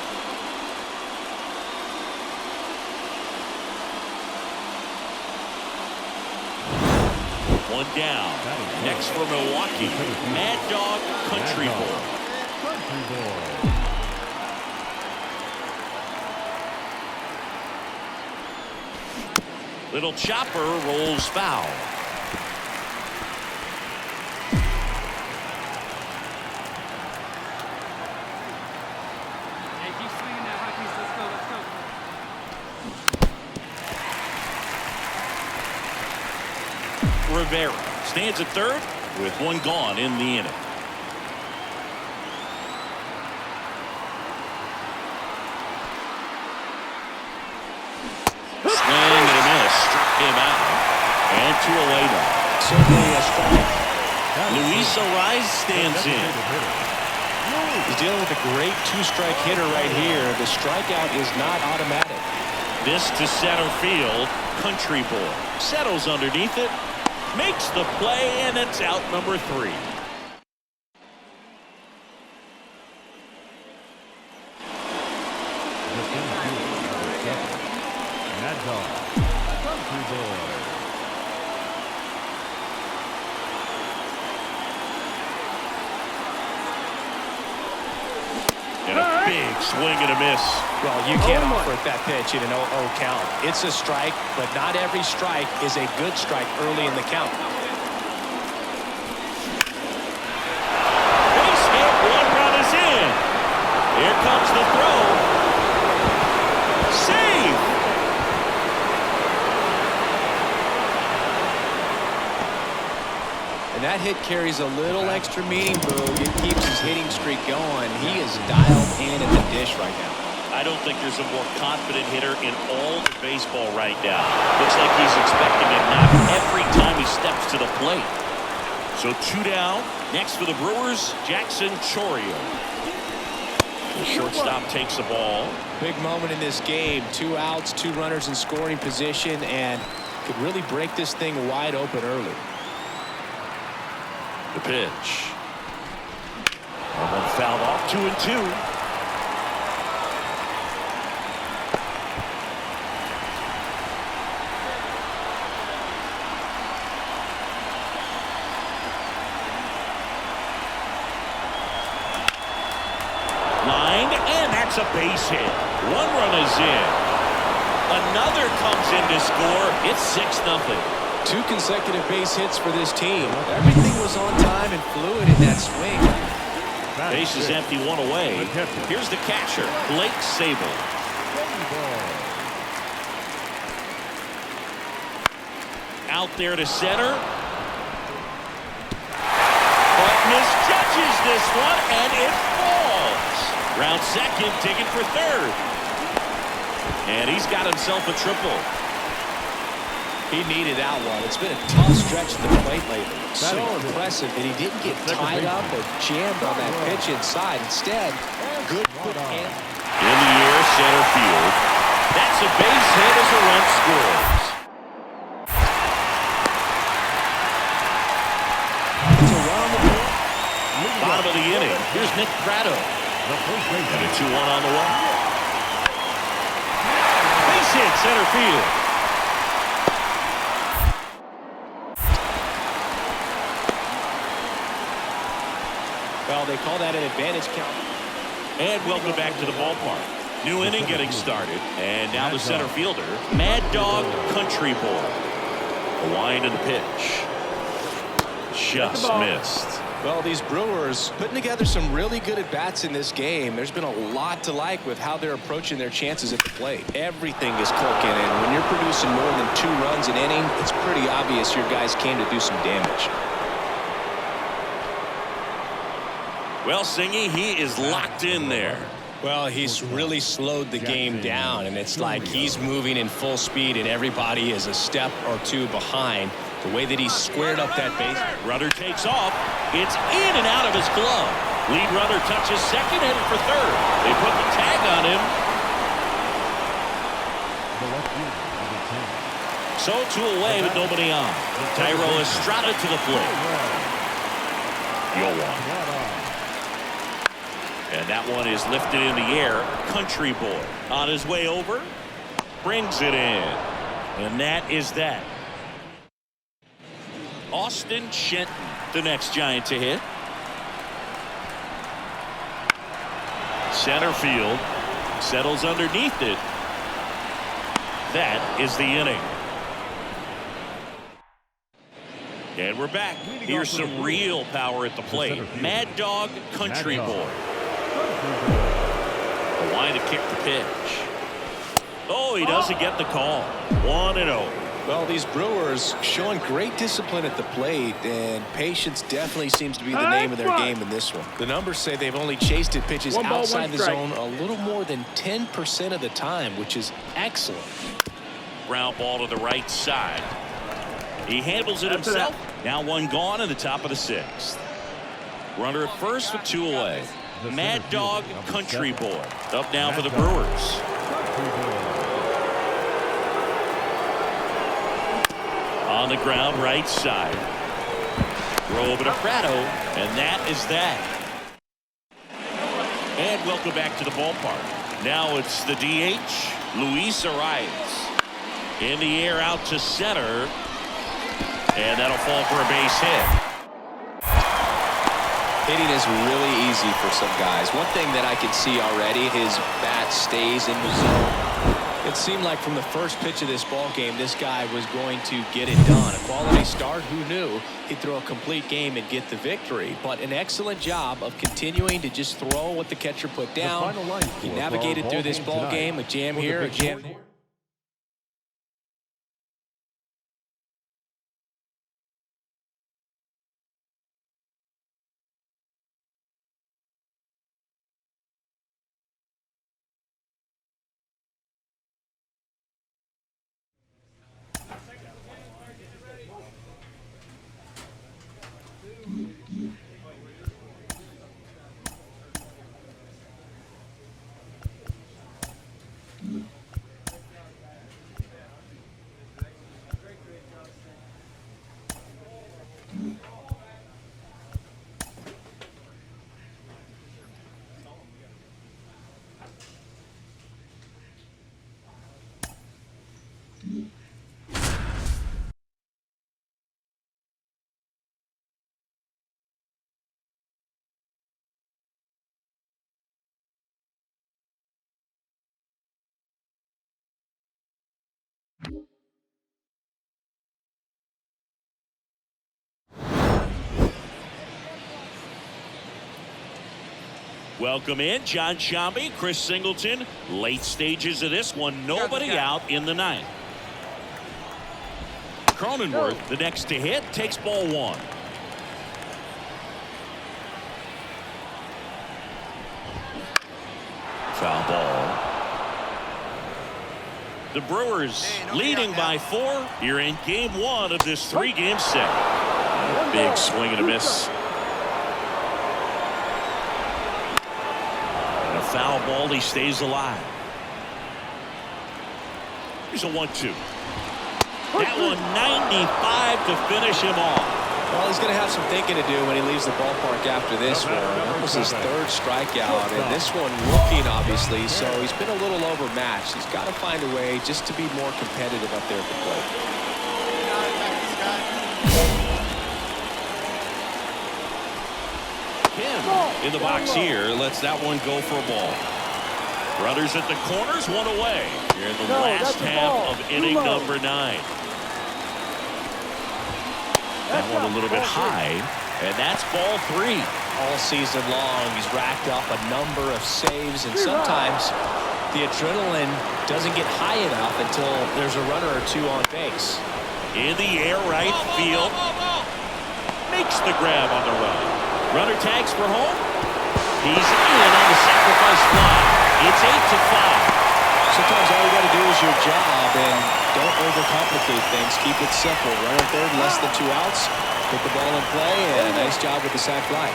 One down. Next for Milwaukee, Mad Dog Country Boy. Little chopper rolls foul. Hey, keep swinging that high piece. Let's go. Rivera stands at third with one gone in the inning. Swing and a miss. Struck him out. And 2 away now. Certainly a strike. Luis Ariz stands in. He's dealing with a great 2-strike hitter right here. The strikeout is not automatic. This to center field. Country Boy settles underneath it. Makes the play, and it's out number 3. Mad Dog Country Boy. Big swing and a miss. Well, you can't offer it that pitch in an 0-0 count. It's a strike, but not every strike is a good strike early in the count. Base hit, 1 run is in. Here comes the throw. Save. And that hit carries a little extra meaning, Boog. It keeps his hitting streak going. He is dialed in at the dish right now. I don't think there's a more confident hitter in all of baseball right now. Looks like he's expecting a knock every time he steps to the plate. So 2 down. Next for the Brewers, Jackson Chourio. The shortstop takes the ball. Big moment in this game. 2 outs, 2 runners in scoring position, and could really break this thing wide open early. The pitch. And one fouled off, 2-2. Lined, and that's a base hit. 1 run is in. Another comes in to score. It's 6-0. 2 consecutive base hits for this team. Everything was on time and fluid in that swing. Base is empty, 1 away. Here's the catcher, Blake Sable. Out there to center. But misjudges this one, and it falls. Round second, digging for third. And he's got himself a triple. He needed that one. It's been a tough stretch at the plate lately. So impressive that he didn't get tied up or jammed on that pitch inside. Instead, good quick hand. In the air, center field. That's a base hit as a run scores. It's a run on the board. Bottom of the inning. Here's Nick Pratto. And a 2-1 on the way. Base hit, center field. Well, they call that an advantage count. And welcome back to the ballpark. New inning getting started. And now the center fielder, Mad Dog Country Boy. A wind of the pitch. Just missed. Well, these Brewers putting together some really good at-bats in this game. There's been a lot to like with how they're approaching their chances at the plate. Everything is clicking, and when you're producing more than 2 runs an inning, it's pretty obvious your guys came to do some damage. Well, Singy, he is locked in there. Well, he's really slowed the game down, and it's like he's moving in full speed, and everybody is a step or 2 behind. The way that he squared up that base. Runner takes off. It's in and out of his glove. Lead runner touches second, headed for third. They put the tag on him. So 2 away with nobody on. Tyro Estrada to the plate. 0-1. And that one is lifted in the air. Country Boy on his way over. Brings it in. And that is that. Austin Shenton, the next Giant to hit. Center field. Settles underneath it. That is the inning. And we're back. Here's some real power at the plate. Mad Dog Country Boy. A line to kick the pitch. Oh, he doesn't get the call. 1-0. Well, these Brewers showing great discipline at the plate, and patience definitely seems to be the name of their game in this one. The numbers say they've only chased at pitches outside the zone a little more than 10% of the time, which is excellent. Ground ball to the right side. He handles it himself. Now 1 gone in the top of the 6th. Runner at first with 2 away. Mad Dog Country Boy up now for the Brewers. On the ground, right side. Throw over to Pratto, and that is that. And welcome back to the ballpark. Now it's the DH, Luis Arias. In the air out to center. And that'll fall for a base hit. Hitting is really easy for some guys. One thing that I can see already, his bat stays in the zone. It seemed like from the first pitch of this ball game, this guy was going to get it done. A quality start, who knew he'd throw a complete game and get the victory. But an excellent job of continuing to just throw what the catcher put down. He navigated through this ball game, a jam here, a jam there. Welcome in, John Shambi, Chris Singleton. Late stages of this one, nobody out in the ninth. Cronenworth, the next to hit, takes ball one. Foul ball. The Brewers leading by 4 here in game 1 of this 3-game set. Big swing and a miss. Foul ball, he stays alive. Here's a 1-2. That one 95 to finish him off. Well, he's going to have some thinking to do when he leaves the ballpark after this one. That was his 3rd strikeout, and this one looking, obviously, so he's been a little overmatched. He's got to find a way just to be more competitive up there at the plate. In the box here, lets that one go for a ball. Runners at the corners, one away. Here in the last half of inning number 9. That one a little bit high, and that's ball 3. All season long, he's racked up a number of saves, and sometimes the adrenaline doesn't get high enough until there's a runner or two on base. In the air, right field. Makes the grab on the run. Runner tags for home. He's in on the sacrifice fly. It's 8-5. Sometimes all you got to do is your job and don't overcomplicate things. Keep it simple. Runner third, less than 2 outs. Put the ball in play, and a nice job with the sac fly.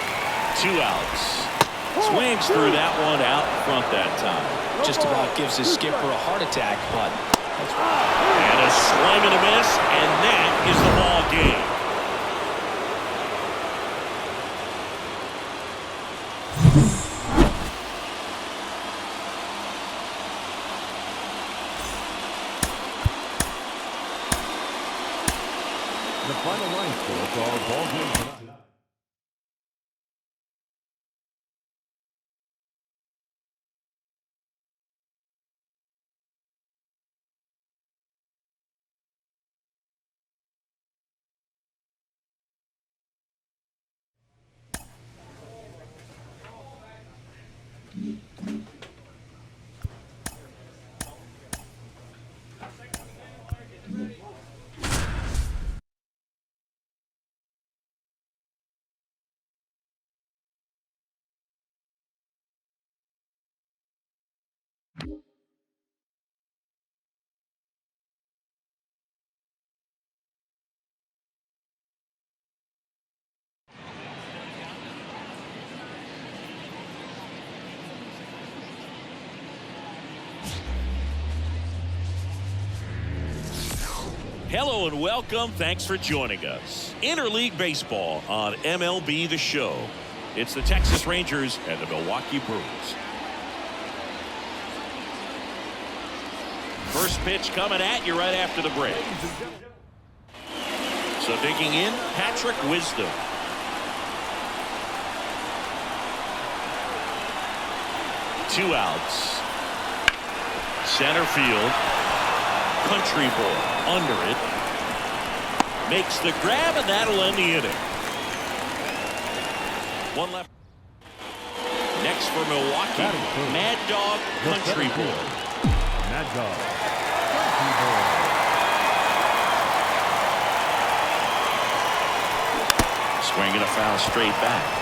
2 outs. Swings through that one out front that time. Just about gives his skipper a heart attack, but that's and a swing and a miss, and that is the ball game. The final line score for our ball game tonight. Hello and welcome. Thanks for joining us. Interleague Baseball on MLB The Show. It's the Texas Rangers and the Milwaukee Brewers. First pitch coming at you right after the break. So digging in, Patrick Wisdom. 2 outs. Center field. Country boy under it. Makes the grab, and that'll end the inning. One left. Next for Milwaukee, Mad Dog Country Boy. Mad Dog Country Boy. Swinging a foul straight back.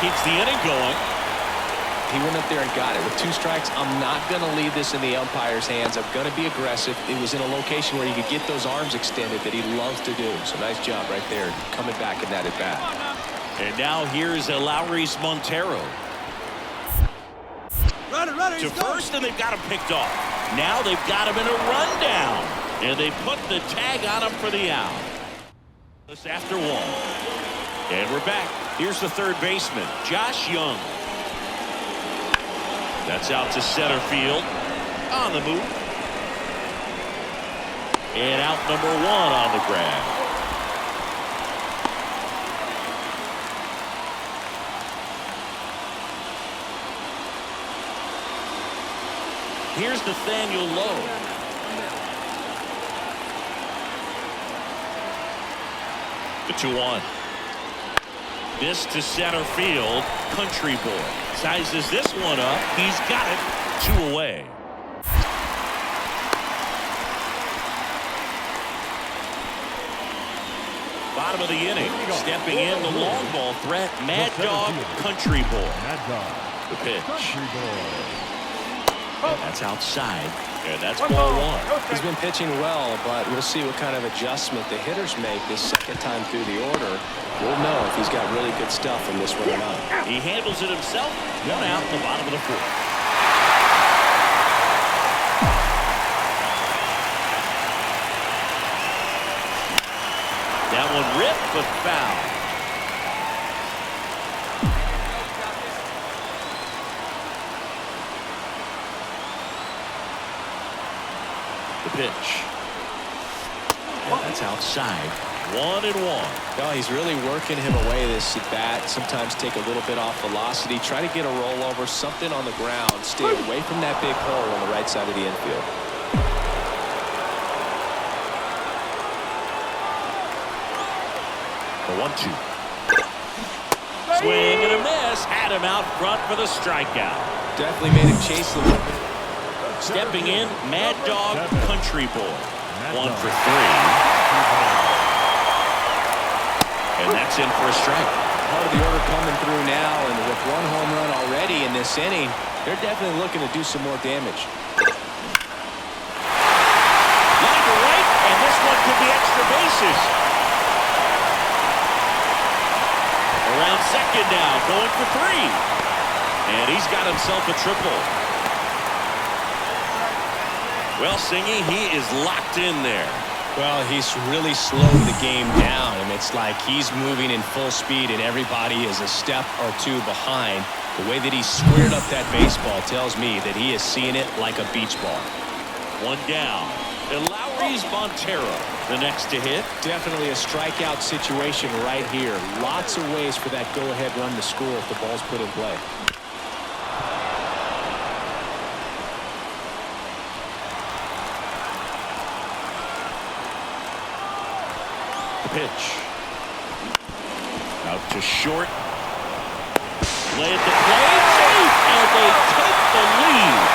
Keeps the inning going. He went up there and got it. With 2 strikes, I'm not going to leave this in the umpire's hands. I'm going to be aggressive. It was in a location where he could get those arms extended that he loves to do. So nice job right there, coming back in that at bat. And now here's Lowry's Montero. Runner, To first, and they've got him picked off. Now they've got him in a rundown. And they put the tag on him for the out. This after 1. And we're back. Here's the third baseman, Josh Young. That's out to center field. On the move. And out number 1 on the grab. Here's Nathaniel Lowe. The 2-1. This to center field. Country boy sizes this one up. He's got it. 2 away. Bottom of the inning. Stepping in the long ball threat. Mad Dog Country Boy. Mad Dog The pitch. Country Boy. And that's outside. And that's ball 1. He's been pitching well, but we'll see what kind of adjustment the hitters make this second time through the order. We'll know if he's got really good stuff from this one or not. He handles it himself. 1 out in the bottom of the 4th. That one ripped, but foul. The pitch. And that's outside. 1-1. No, he's really working him away this at bat. Sometimes take a little bit off velocity. Try to get a rollover, something on the ground. Stay away from that big hole on the right side of the infield. The 1-2. Swing and a miss. Had him out front for the strikeout. Definitely made him chase a little bit. Stepping in, Mad Dog Country Boy. 1 for 3. And that's in for a strike. Part of the order coming through now, and with 1 home run already in this inning, they're definitely looking to do some more damage. Line to right, and this one could be extra bases. Around second now, going for 3. And he's got himself a triple. Well, Singy, he is locked in there. Well, he's really slowed the game down, and it's like he's moving in full speed, and everybody is a step or 2 behind. The way that he squared up that baseball tells me that he is seeing it like a beach ball. 1 down. And Lowry's Montero, the next to hit. Definitely a strikeout situation right here. Lots of ways for that go-ahead run to score if the ball's put in play. Pitch. Out to short. Play at the plate. Safe. And they take the lead.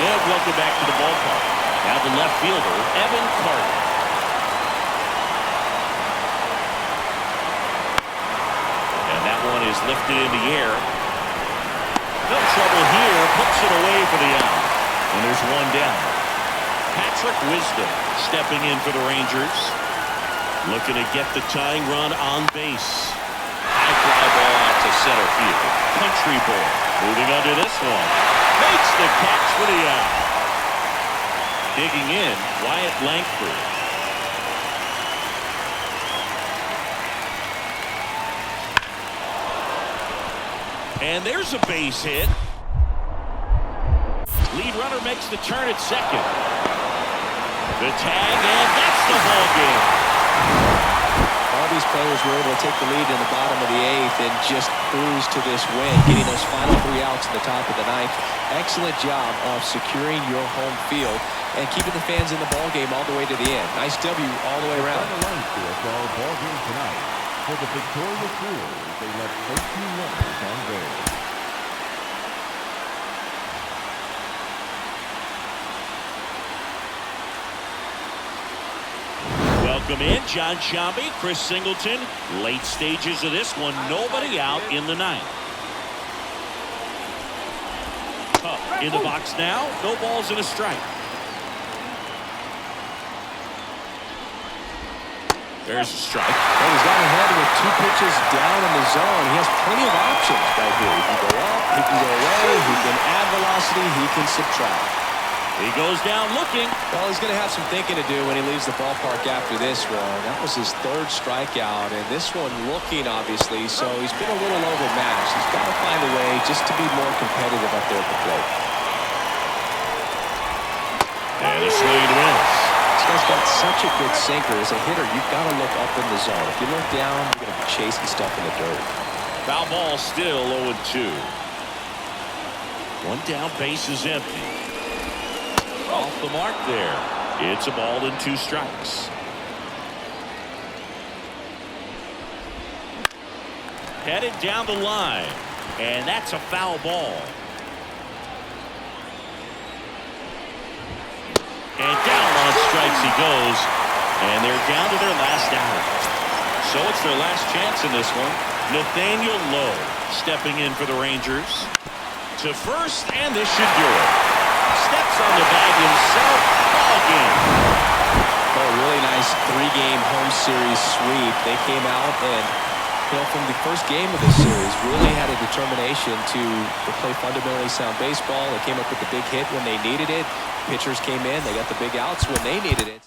And welcome back to the ballpark. Now the left fielder, Evan Carter. And that one is lifted in the air. No trouble here. Puts it away for the out. And there's 1 down. Patrick Wisdom stepping in for the Rangers. Looking to get the tying run on base. High fly ball out to center field. Country boy moving under this one. Makes the catch for the out. Digging in, Wyatt Langford. And there's a base hit. Lead runner makes the turn at second. The tag, and that's the ball game. All these players were able to take the lead in the bottom of the eighth and just cruise to this win, getting those final 3 outs at the top of the ninth. Excellent job of securing your home field and keeping the fans in the ball game all the way to the end. Nice W all the way around. Final line score for our ball game tonight. For the victorious Brewers, they left 13 runners on base. Welcome in, John Shambi, Chris Singleton. Late stages of this one, nobody out in the ninth. Up in the box now, no balls and a strike. There's a strike. Well, he's got ahead with 2 pitches down in the zone. He has plenty of options right here. He can go up, he can go away, he can add velocity, he can subtract. He goes down looking. Well, he's going to have some thinking to do when he leaves the ballpark after this one. That was his 3rd strikeout, and this one looking, obviously, so he's been a little overmatched. He's got to find a way just to be more competitive up there at the plate. And a swing and a miss. This guy's got such a good sinker. As a hitter, you've got to look up in the zone. If you look down, you're going to be chasing stuff in the dirt. Foul ball still 0-2. One down, base is empty. Off the mark there. It's a ball and 2 strikes. Headed down the line. And that's a foul ball. And down on strikes he goes. And they're down to their last out. So it's their last chance in this one. Nathaniel Lowe stepping in for the Rangers. To first, and this should do it. Steps on the bag himself. Ball game. Oh, a really nice 3-game home series sweep. They came out and, from the first game of this series, really had a determination to play fundamentally sound baseball. They came up with the big hit when they needed it. Pitchers came in. They got the big outs when they needed it.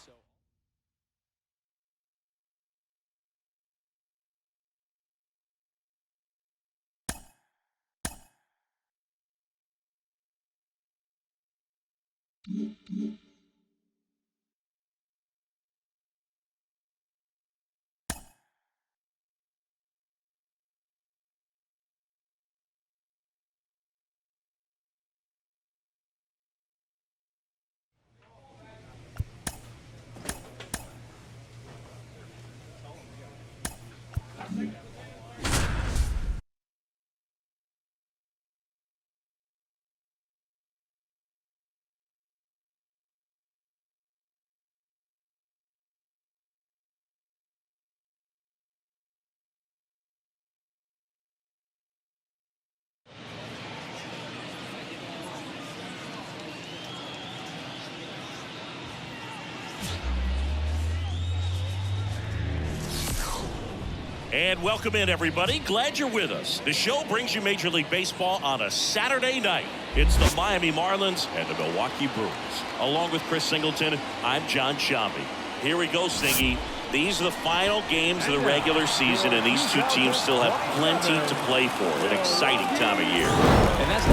And welcome in, everybody. Glad you're with us. The show brings you Major League Baseball on a Saturday night. It's the Miami Marlins and the Milwaukee Brewers. Along with Chris Singleton, I'm John Shambi. Here we go, Singy. These are the final games of the regular season, and these 2 teams still have plenty to play for. An exciting time of year. And that's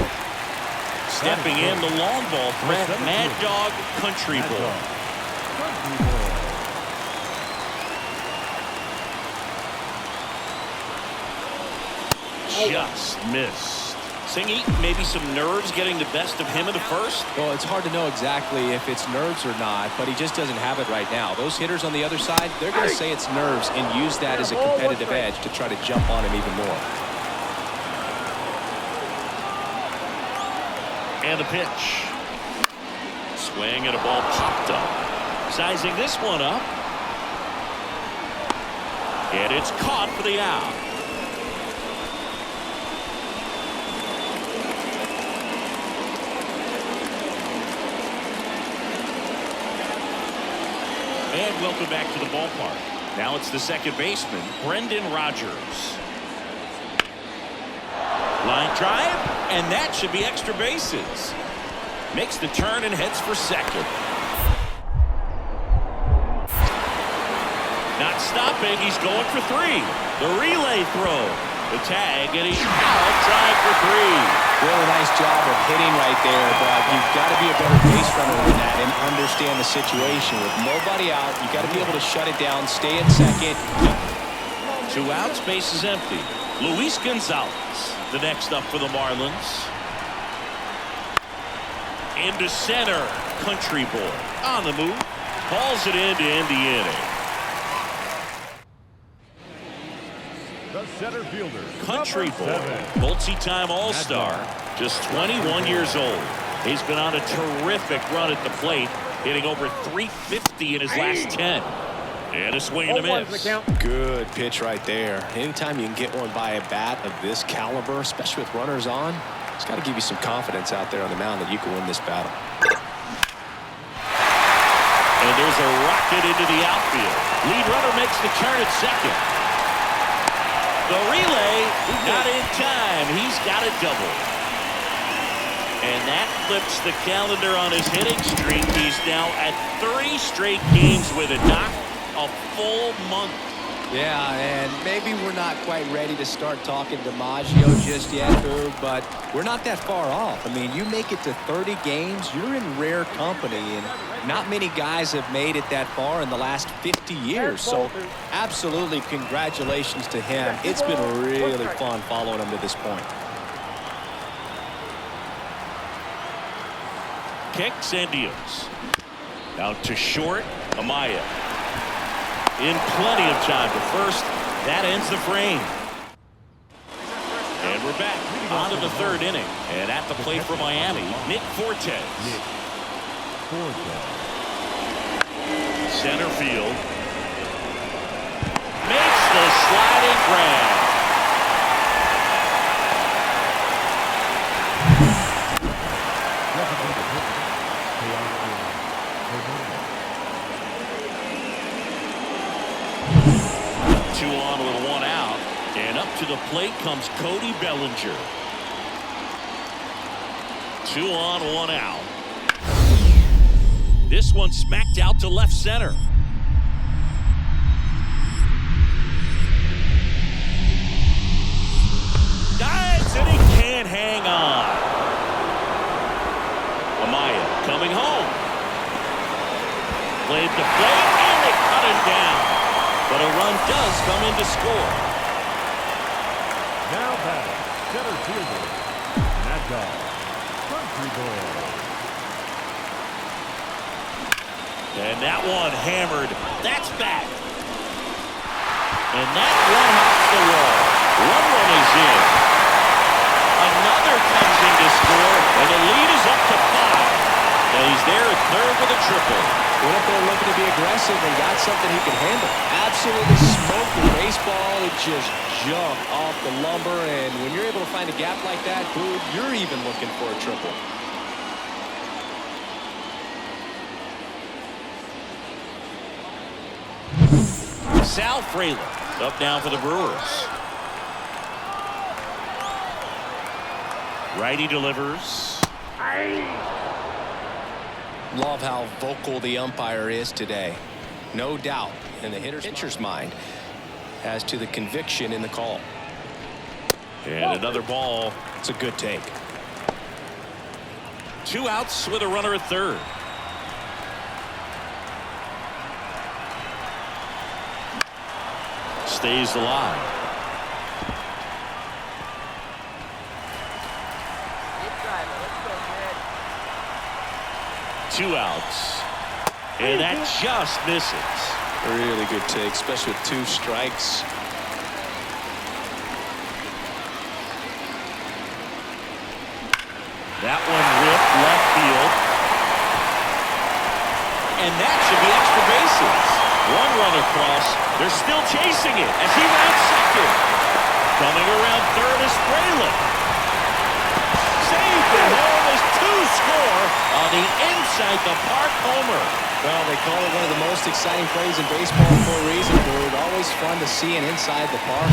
stepping in, the long ball threat, Mad Dog Country Boy. Just missed. Singy, maybe some nerves getting the best of him in the first? Well, it's hard to know exactly if it's nerves or not, but he just doesn't have it right now. Those hitters on the other side, they're going to say it's nerves and use that as a competitive edge to try to jump on him even more. And the pitch. Swing and a ball popped up. Sizing this one up. And it's caught for the out. And welcome back to the ballpark. Now it's the second baseman, Brendan Rodgers. Line drive, and that should be extra bases. Makes the turn and heads for second. Not stopping. He's going for three. The relay throw. The tag, and he's out trying for three. Really nice job of hitting right there, but you've got to be a better base runner than that and understand the situation. With nobody out, you've got to be able to shut it down, stay at second. 2 outs, base is empty. Luis Gonzalez, the next up for the Marlins. Into center, Country Boy on the move. Calls it in to end the inning. The center fielder, Country Boy, 7. multi-time All-Star, just 21 years old. He's been on a terrific run at the plate, hitting over .350 in his last 10. And a swing and a miss. Good pitch right there. Anytime you can get one by a bat of this caliber, especially with runners on, it's got to give you some confidence out there on the mound that you can win this battle. And there's a rocket into the outfield. Lead runner makes the turn at second. The relay, not in time. He's got a double. And that flips the calendar on his hitting streak. He's now at 3 straight games with a knock. A full month. Yeah, and maybe we're not quite ready to start talking DiMaggio just yet, Boog, but we're not that far off. I mean, you make it to 30 games, you're in rare company, and not many guys have made it that far in the last 50 years. So absolutely congratulations to him. It's been really fun following him to this point. Kicks and deals. Out to short, Amaya. In plenty of time to first. That ends the frame. And we're back on to the 3rd inning. And at the plate for Miami, Nick Fortes. Center field. Makes the sliding grab. Two on with 1 out, and up to the plate comes Cody Bellinger. 2 on, 1 out. This one smacked out to left center. Dives, and he can't hang on. Amaya coming home. Played the plate, and they cut him down. But a run does come in to score. Now batting, center fielder, Mad Dog, Country Boy. And that one hammered. That's back. And that one off the wall. 1 run is in. Another comes in to score, and the lead is up to 5. And he's there at 3rd with a triple. Went up there looking to be aggressive and got something he could handle. Absolutely smoked the baseball. It just jumped off the lumber. And when you're able to find a gap like that, dude, you're even looking for a triple. Sal Frelick up now for the Brewers. Righty delivers. Love how vocal the umpire is today. No doubt in the pitcher's mind as to the conviction in the call. And another ball. It's a good take. 2 outs with a runner at 3rd. Stays alive. Two outs. And that just misses. Really good take, especially with 2 strikes. That one ripped left field. And that should be extra bases. 1 run across. They're still chasing it as he rounds second. Coming around 3rd is Frelick. Saved at home as 2 score on the inside the park homer. Well, they call it one of the most exciting plays in baseball for a reason, dude. Always fun to see an inside the park.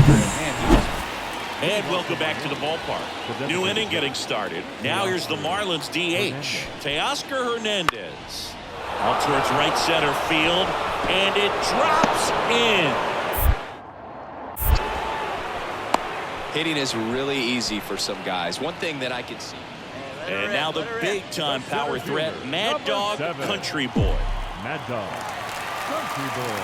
And welcome back to the ballpark. New inning getting started. Now here's the Marlins DH, Teoscar Hernandez. Out towards right center field, and it drops in. Hitting is really easy for some guys. One thing that I can see. And now the big-time power threat, Mad Dog Country Boy. Mad Dog Country Boy.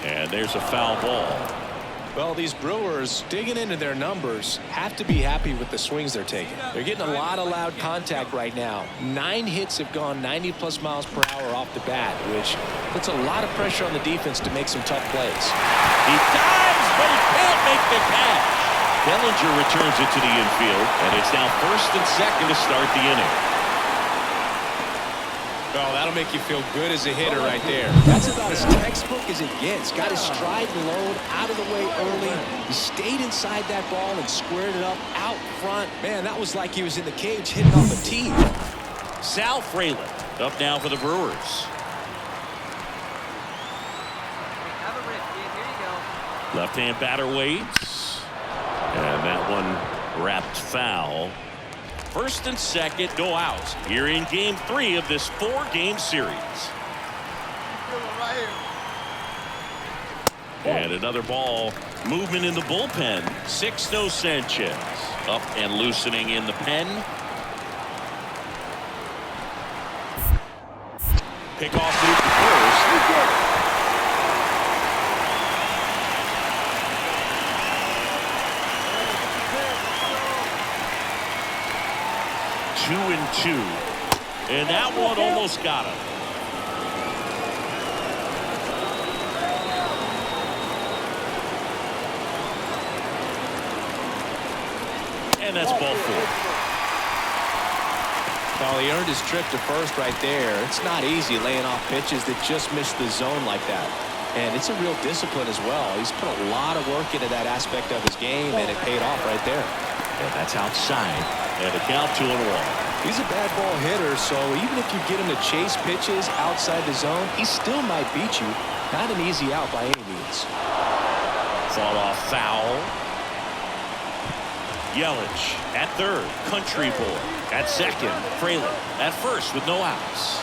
And there's a foul ball. Well, these Brewers, digging into their numbers, have to be happy with the swings they're taking. They're getting a lot of loud contact right now. 9 hits have gone 90-plus miles per hour off the bat, which puts a lot of pressure on the defense to make some tough plays. He dives, but he can't make the catch. Bellinger returns it to the infield, and it's now first and second to start the inning. Oh, that'll make you feel good as a hitter right there. That's about as textbook as it gets. Got his stride and load out of the way early. He stayed inside that ball and squared it up out front. Man, that was like he was in the cage hitting off a tee. Sal Fraley up now for the Brewers. Have a rip, kid. Here you go. Left-hand batter waits. And that one wrapped foul. First and second, no outs. Here in Game 3 of this 4-game series. And another ball. Movement in the bullpen. Sixto Sanchez up and loosening in the pen. Pick off through the first. 2-2. And that one almost got him. And that's ball 4. Well, he earned his trip to first right there. It's not easy laying off pitches that just miss the zone like that. And it's a real discipline as well. He's put a lot of work into that aspect of his game, and it paid off right there. And that's outside. And a count 2-1. He's a bad ball hitter, so even if you get him to chase pitches outside the zone, he still might beat you. Not an easy out by any means. Fought off foul. Yelich at third. Country Boy at second. Fraley at first with no outs.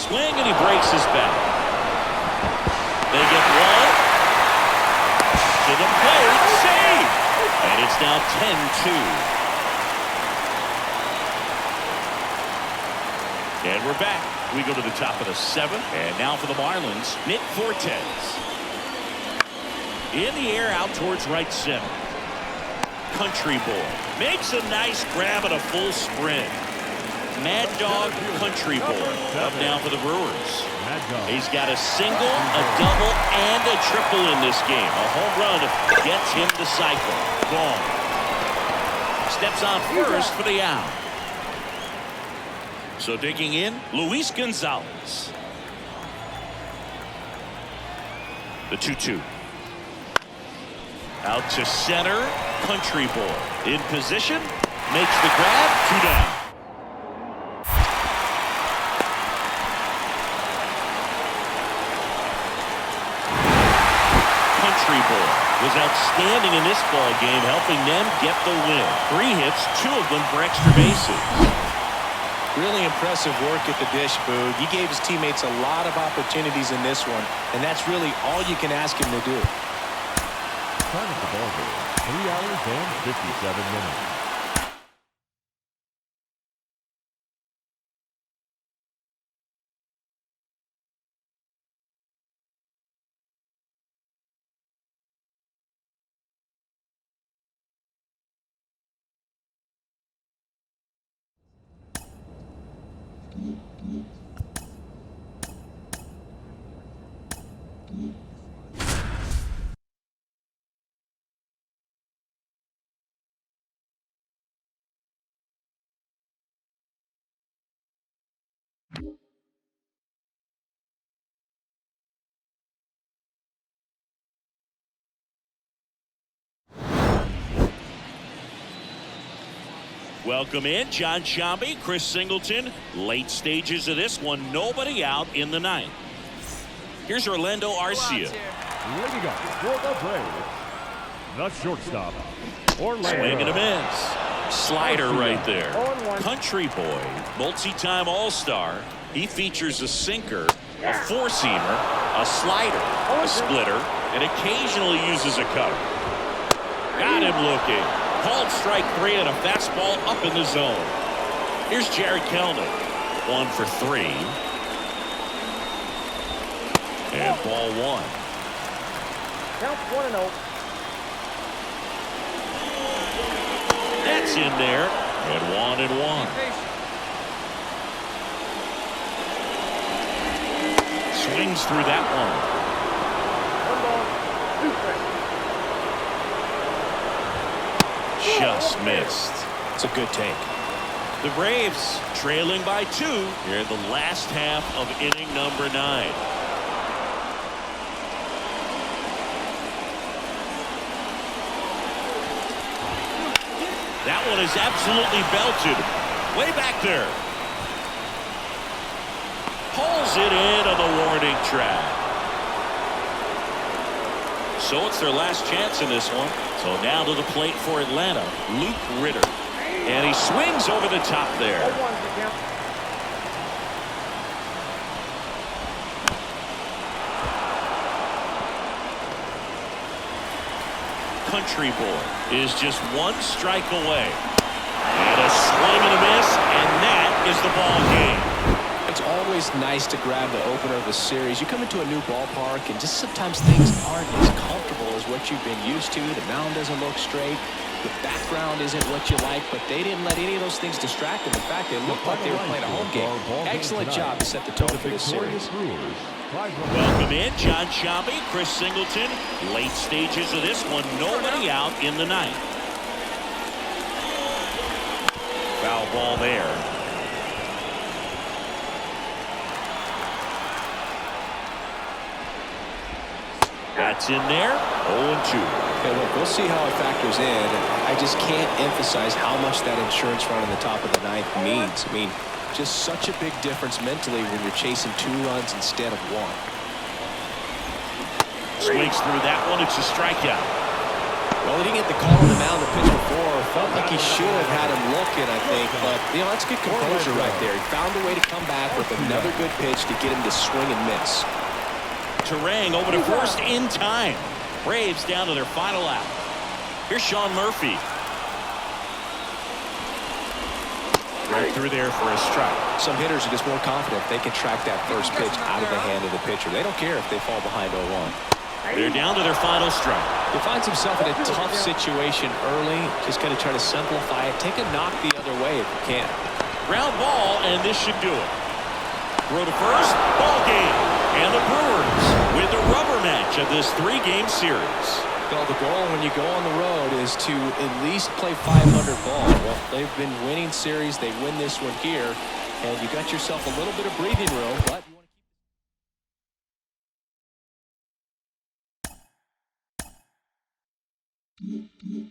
Swing, and he breaks his back. They get one. To the plate. Save! And it's now 10-2. And we're back. We go to the top of the 7th. And now for the Marlins, Nick Fortes. In the air out towards right center. Country Boy makes a nice grab at a full sprint. Mad Dog Country Boy up now for the Brewers. He's got a single, a double, and a triple in this game. A home run gets him the cycle. Gone. Steps on first for the out. So digging in, Luis Gonzalez. The 2-2. Out to center, Country Boy. In position, makes the grab, 2 down. Country Boy was outstanding in this ball game, helping them get the win. 3 hits, 2 of them for extra bases. Really impressive work at the dish, Boog. He gave his teammates a lot of opportunities in this one, and that's really all you can ask him to do. Time at the ball game, 3 hours and 57 minutes. Welcome in, John Shambi, Chris Singleton. Late stages of this one, nobody out in the 9th. Here's Orlando Arcia. Leading up for the Braves, the shortstop, Orlando. Swing and a miss. Slider right there. Country boy, multi-time all-star. He features a sinker, a four-seamer, a slider, a splitter, and occasionally uses a cutter. Got him looking. Called strike 3 and a fastball up in the zone. Here's Jared Kelnick. 1 for 3. And ball 1. Count 1-0. That's in there. And 1-1. Swings through that one. 1 ball, 2 strikes. Just missed. It's a good take. The Braves trailing by 2 here in the last half of inning number 9. That one is absolutely belted. Way back there. Pulls it in on the warning track. So it's their last chance in this one. So now to the plate for Atlanta, Luke Ritter. And he swings over the top there. 0-1 the count. Country boy is just 1 strike away. And a swing and a miss, and that is the ball game. It's always nice to grab the opener of a series. You come into a new ballpark, and just sometimes things aren't as comfortable as what you've been used to. The mound doesn't look straight. The background isn't what you like, but they didn't let any of those things distract them. In fact, they looked like they were playing a home game. Excellent job to set the tone for this series. Welcome in, John Shambi, Chris Singleton. Late stages of this one, nobody out in the ninth. Foul ball there. That's in there. 0-2. Okay, look, we'll see how it factors in. I just can't emphasize how much that insurance run in the top of the ninth means. I mean, just such a big difference mentally when you're chasing 2 runs instead of 1. Swings through that one. It's a strikeout. Well, he didn't get the call on the mound the pitch before. Felt like he should have had him looking, I think. But, you know, that's good composure right there. He found a way to come back with another good pitch to get him to swing and miss. Turang over to first in time. Braves down to their final out. Here's Sean Murphy. Right through there for a strike. Some hitters are just more confident they can track that first pitch out of the hand of the pitcher. They don't care if they fall behind 0-1. They're down to their final strike. He finds himself in a tough situation early. Just got to try to simplify it. Take a knock the other way if you can. Ground ball, and this should do it. Throw to first, ball game. And the Brewers with the rubber match of this 3-game series. Well, the goal when you go on the road is to at least play 500 ball. Well, they've been winning series. They win this one here, and you got yourself a little bit of breathing room, but you want to keep.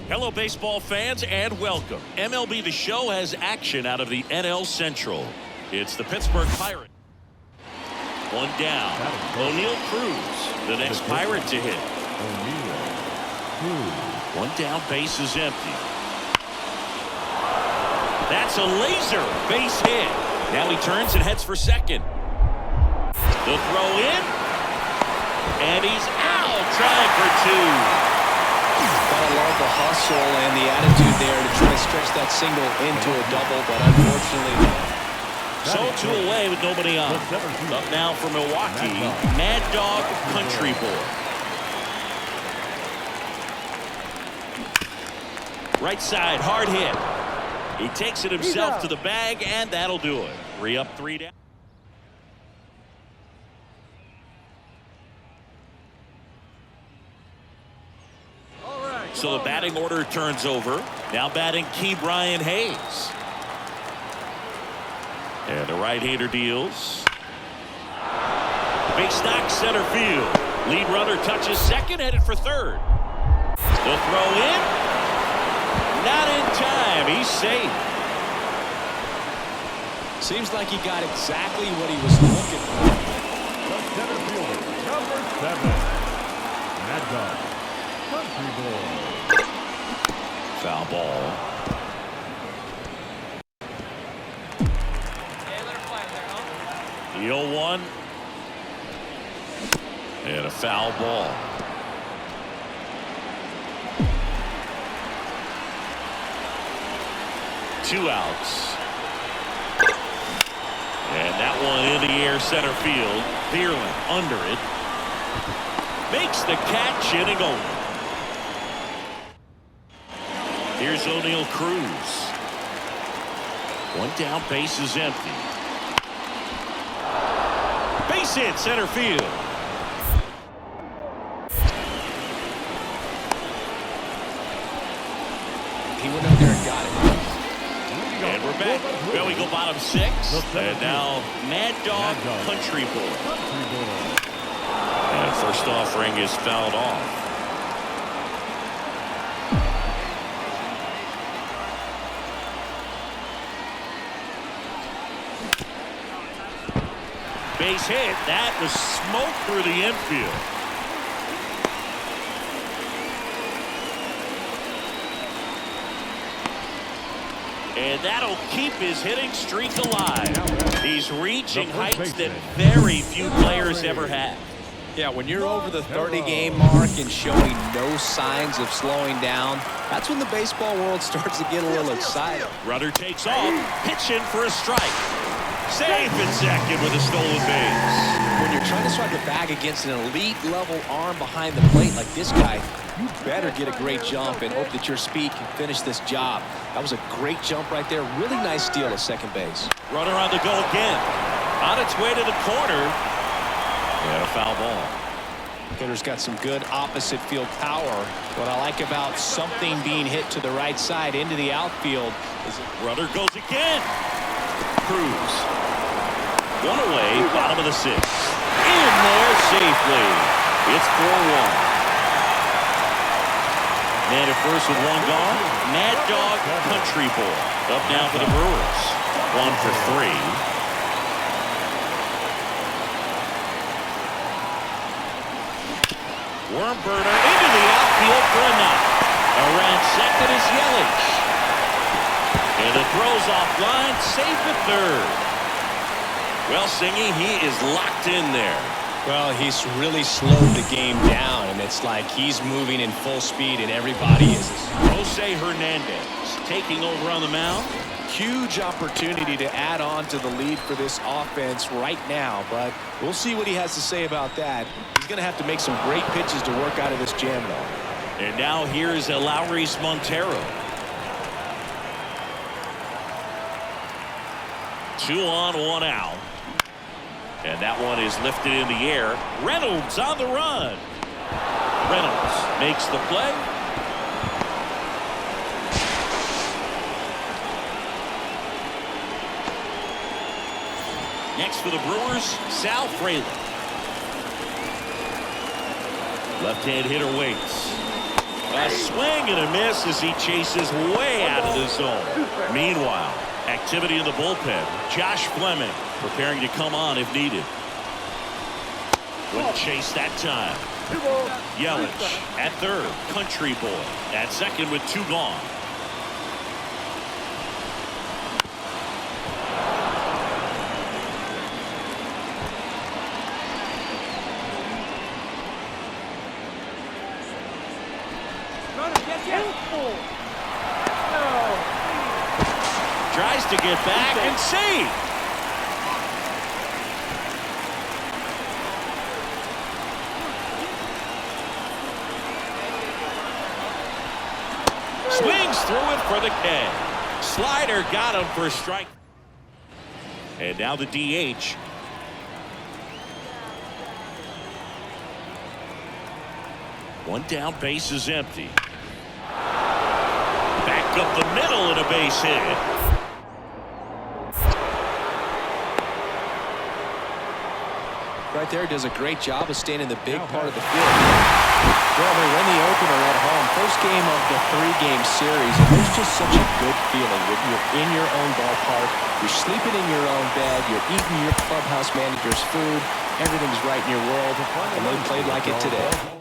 Hello, baseball fans, and welcome. MLB The Show has action out of the NL Central. It's the Pittsburgh Pirates. 1 down. O'Neal Cruz, the next Pirate to hit. 1 down, base is empty. That's a laser base hit. Now he turns and heads for second. The throw in, and he's out, trying for 2. Gotta love the hustle and the attitude there to try to stretch that single into a double, but unfortunately So 2 away with nobody on. Up now for Milwaukee, Mad Dog Country Boy. Right side, hard hit. He takes it himself to the bag, and that'll do it. 3 up, 3 down. So the batting order turns over. Now batting Key Brian Hayes. And the right-hander deals. Big stock center field. Lead runner touches second, headed for third. The throw in. Not in time. He's safe. Seems like he got exactly what he was looking for. The center fielder, number 7. Mad Dog Country Boy. Foul ball. Hey, let her fly there, huh? The 0-1. And a foul ball. Two outs. And that one in the air center field. Bierlin under it. Makes the catch, inning over. Here's O'Neal Cruz. One down, base is empty. Base hit, center field. He went up there and got it. And we're back. Well, we go bottom 6. And now Mad Dog Country Boy. And first offering is fouled off. Base hit. That was smoke through the infield. And that'll keep his hitting streak alive. He's reaching heights that very few players ever have. Yeah, when you're over the 30-game mark and showing no signs of slowing down, that's when the baseball world starts to get a little excited. Runner takes off, pitching for a strike. Safe in second with a stolen base. When you're trying to strike a bag against an elite-level arm behind the plate like this guy, you better get a great jump and hope that your speed can finish this job. That was a great jump right there. Really nice steal at second base. Runner on the go again. On its way to the corner. And a foul ball. Hitter's got some good opposite field power. What I like about something being hit to the right side into the outfield is Runner goes again. Cruz. One away, bottom of the 6th. In there safely. It's 4-1. Man at first with one gone. Mad Dog Country Boy. Up now for the Brewers. 1 for 3. Worm burner into the outfield for a knock. Around second is Yelich. And the throw's offline, safe at third. Well, Singy, he is locked in there. Well, he's really slowed the game down, and it's like he's moving in full speed, and everybody is. Jose Hernandez taking over on the mound. Huge opportunity to add on to the lead for this offense right now, but we'll see what he has to say about that. He's going to have to make some great pitches to work out of this jam, though. And now here's Lowry's Montero. 2 on, 1 out. And that one is lifted in the air. Reynolds on the run. Reynolds makes the play. Next for the Brewers, Sal Fraley. Left-hand hitter waits. A swing and a miss as he chases way out of the zone. Meanwhile, activity in the bullpen. Josh Fleming preparing to come on if needed. Wouldn't chase that time. Yelich at third. Country Boy at second with 2 gone. Tries to get back and save. He's through it for the K. Slider got him for a strike. And now the DH. One down, base is empty. Back up the middle and a base hit. Right there, does a great job of staying in the big part of the field. Well, they win the opener at home. First game of the 3-game series. And there's just such a good feeling when you're in your own ballpark. You're sleeping in your own bed. You're eating your clubhouse manager's food. Everything's right in your world. And they played like it today.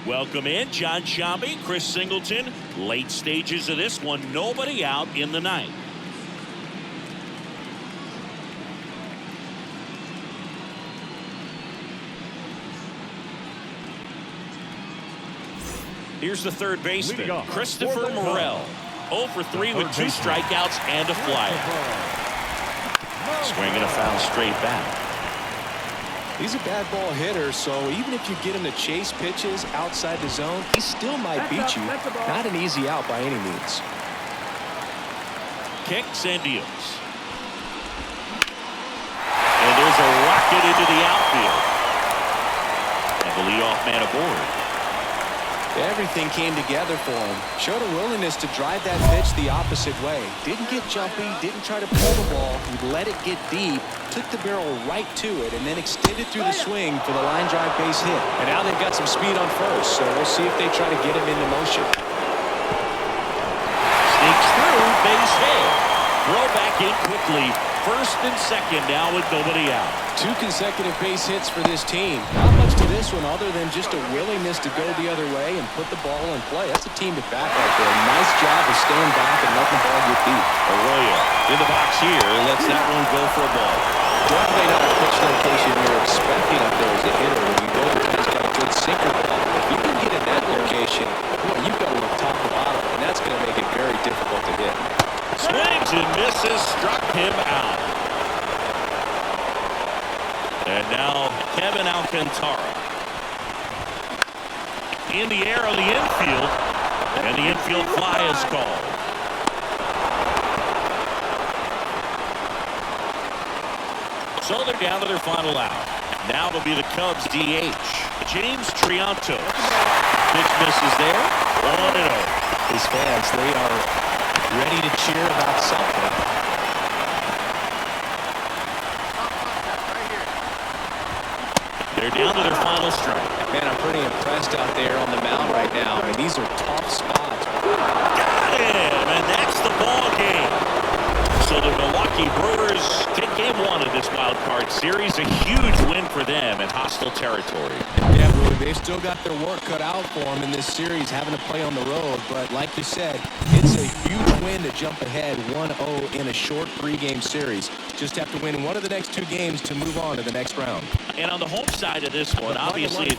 Welcome in, John Shambi, Chris Singleton. Late stages of this one, nobody out in the ninth. Here's the third baseman, Christopher Morel. 0 for 3 with 2 strikeouts and a flyer. Swinging a foul straight back. He's a bad ball hitter, so even if you get him to chase pitches outside the zone, he still might beat you. Not an easy out by any means. Kicks and deals. And there's a rocket into the outfield. And the leadoff man aboard. Everything came together for him. Showed a willingness to drive that pitch the opposite way. Didn't get jumpy, didn't try to pull the ball. He let it get deep, took the barrel right to it, and then extended through the swing for the line drive base hit. And now they've got some speed on first, so we'll see if they try to get him into motion. Sneaks through, base hit. Throw back in quickly. First and second now with nobody out. 2 consecutive base hits for this team. Not much to this one other than just a willingness to go the other way and put the ball in play. That's a team to back right there. Nice job of staying back and letting the ball get deep. Arroyo in the box here. Lets that one go for a ball. Definitely not a pitch location you're expecting up there as a hitter when you know the guy's got a good sinker ball. If you can get in that location, boy, you've got to look top to bottom, and that's going to make it very difficult to hit. Swings and misses, struck him out. And now Kevin Alcantara. In the air on the infield. And the infield fly is called. So they're down to their final out. Now it'll be the Cubs DH. James Trianto. Pitch misses there. 1-0. His fans, they are ready to cheer about something. They're down to their final strike. Man, I'm pretty impressed out there on the mound right now. I mean, these are tough spots. Got him, and that's the ball game. So the Milwaukee Brewers take game 1 of this wild card series. A huge win for them in hostile territory. Yeah, Brewer, they've still got their work cut out for them in this series, having to play on the road. But like you said, it's a huge win to jump ahead 1-0 in a short 3-game series. Just have to win one of the next 2 games to move on to the next round. And on the home side of this one, obviously,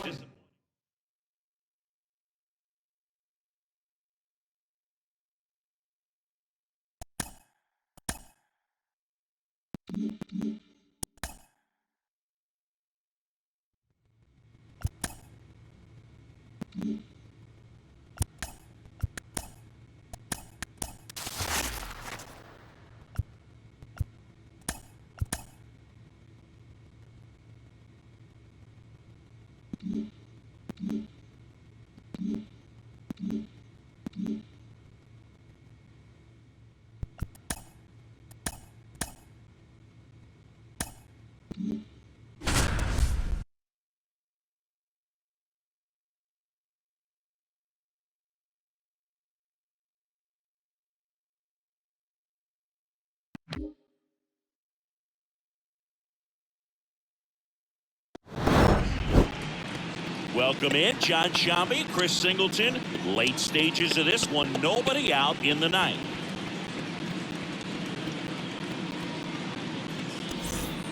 Welcome in John Shambi, Chris Singleton. Late stages of this one, nobody out in the ninth.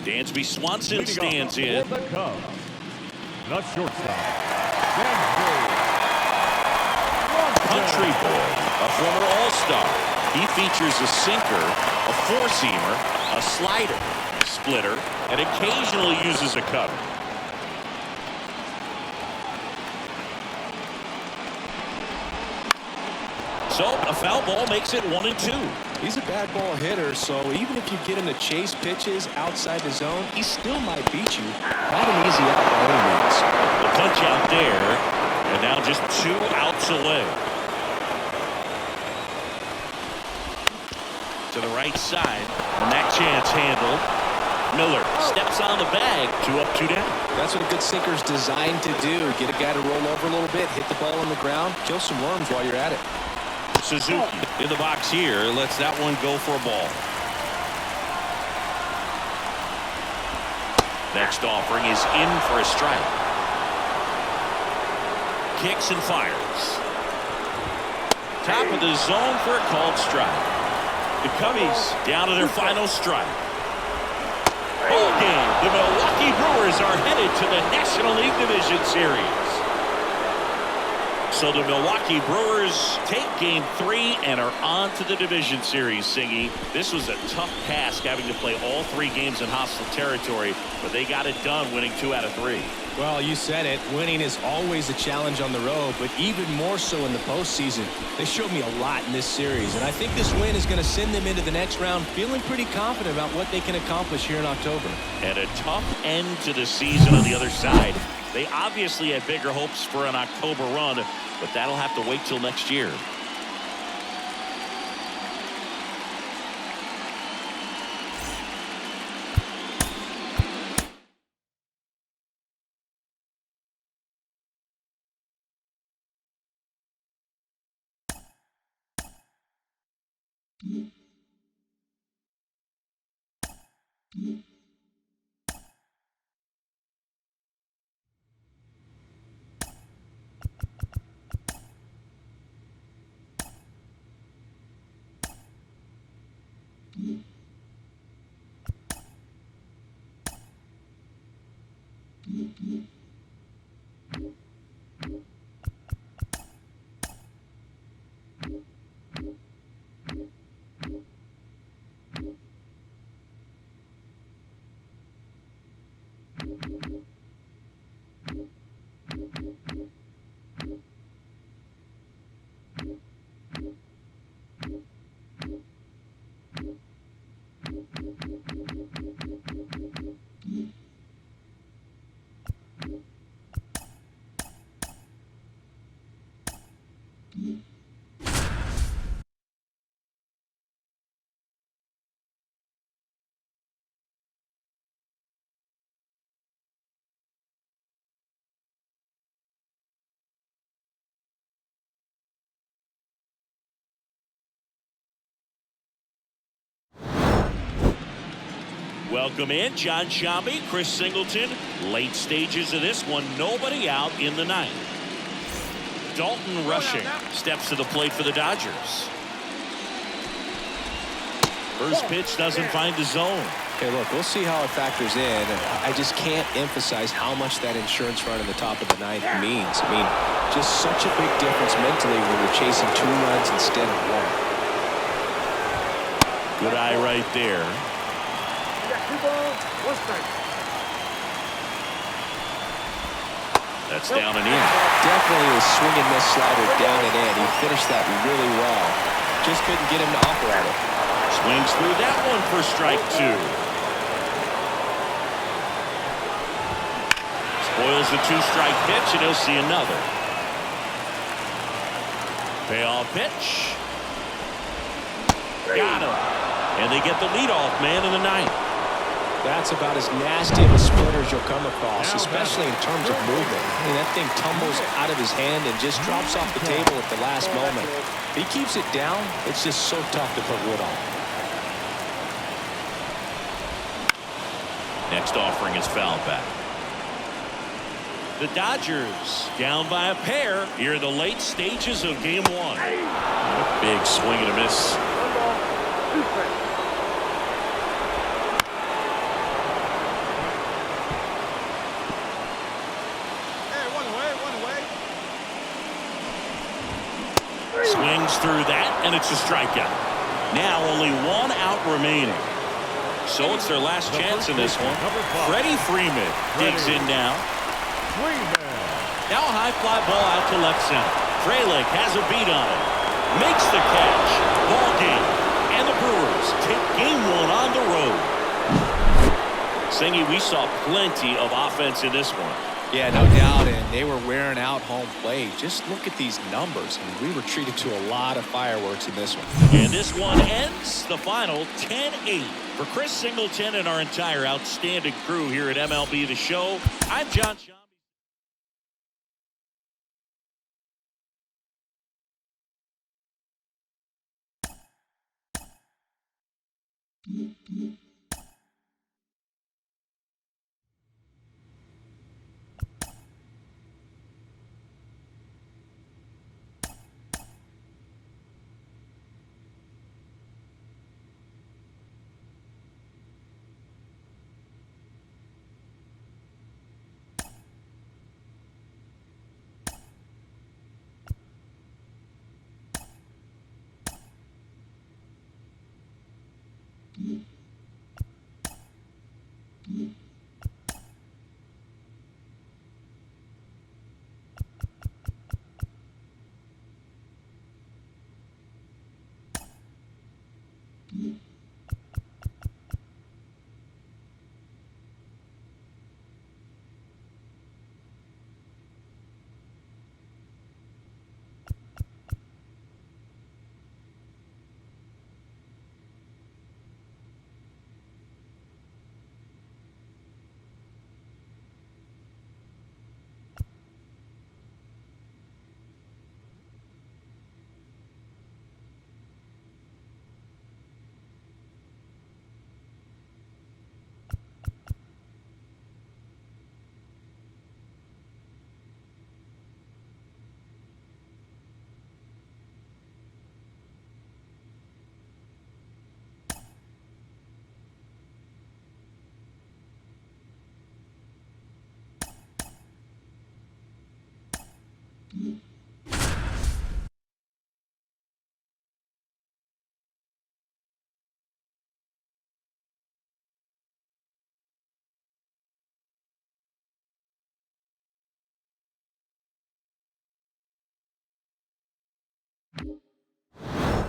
Dansby Swanson stands in. For the Cubs, the shortstop, Country boy, a former All-Star. He features a sinker, a four-seamer, a slider, splitter, and occasionally uses a cutter. So a foul ball makes it 1-2. He's a bad ball hitter, so even if you get him to chase pitches outside the zone, he still might beat you. Not an easy out by any means. The punch out there, and now just 2 outs away. To the right side, and that chance handled. Miller steps on the bag, 2 up, 2 down. That's what a good sinker's designed to do. Get a guy to roll over a little bit, hit the ball on the ground, kill some worms while you're at it. Suzuki in the box here, lets that one go for a ball. Next offering is in for a strike. Kicks and fires. Top of the zone for a called strike. The Cubbies down to their final strike. Ball game. The Milwaukee Brewers are headed to the National League Division Series. So the Milwaukee Brewers take game 3 and are on to the Division Series, Singy. This was a tough task having to play all 3 games in hostile territory, but they got it done winning 2 out of 3. Well, you said it. Winning is always a challenge on the road, but even more so in the postseason. They showed me a lot in this series, and I think this win is going to send them into the next round feeling pretty confident about what they can accomplish here in October. And a tough end to the season on the other side. They obviously had bigger hopes for an October run, but that'll have to wait till next year. Welcome in John Shambi, Chris Singleton. Late stages of this one, nobody out in the ninth. Dalton Rushing steps to the plate for the Dodgers. First pitch doesn't find the zone. Okay, look, we'll see how it factors in. I just can't emphasize how much that insurance run in the top of the ninth means. I mean, just such a big difference mentally when you're chasing 2 runs instead of 1. Good eye right there. You got 2 balls, 1 strike. That's down and in. Definitely a swing and miss slider down and in. He finished that really well. Just couldn't get him to operate it. Swings through that one for strike 2. Spoils the 2-strike pitch, and he'll see another. Payoff pitch. Got him. And they get the leadoff man in the ninth. That's about as nasty of a splitter as you'll come across, especially in terms of movement. I mean, that thing tumbles out of his hand and just drops off the table at the last moment. If he keeps it down, it's just so tough to put wood on. Next offering is foul back. The Dodgers down by a pair here in the late stages of game one. A big swing and a miss. 1 ball, 2 strikes. Hey, one away, one away. Swings through that, and it's a strikeout. Now only 1 out remaining. So it's their last chance in this one. Freddie Freeman digs in now. Now a high fly ball out to left center. Frelick has a beat on it. Makes the catch. Ball game. And the Brewers take game 1 on the road. Singy, we saw plenty of offense in this one. Yeah, no doubt, and they were wearing out home plate. Just look at these numbers. I mean, we were treated to a lot of fireworks in this one. And this one ends the final 10-8. For Chris Singleton and our entire outstanding crew here at MLB The Show, I'm John Shambi.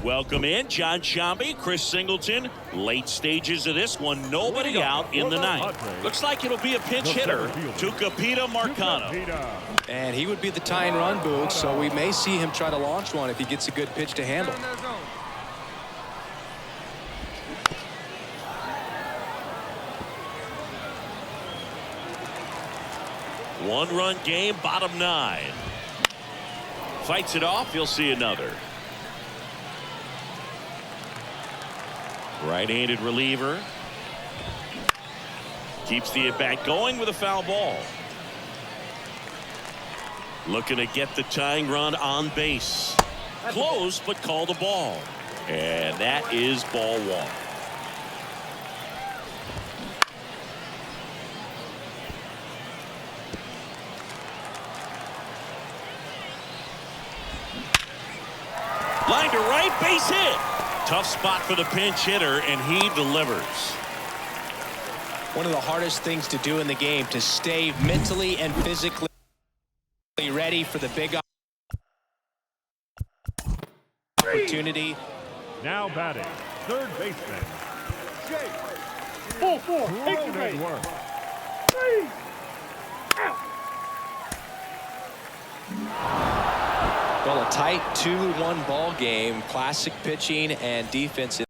Welcome in, John Shambi, Chris Singleton. Late stages of this one, nobody out in the ninth. Looks like it'll be a pinch hitter, Tucupita Marcano. And he would be the tying run, Boog, so we may see him try to launch one if he gets a good pitch to handle. In their zone. One-run game, bottom 9. Fights it off, you'll see another. Right-handed reliever. Keeps the at-bat going with a foul ball. Looking to get the tying run on base. Close, but called a ball. And that is ball 1. Line to right, base hit. Tough spot for the pinch hitter, and he delivers. One of the hardest things to do in the game, to stay mentally and physically ready for the big opportunity. Now batting, third baseman. Jake. 4-4. Take the base. Work. 3. Out. Well, a tight 2-1 ball game. Classic pitching and defense.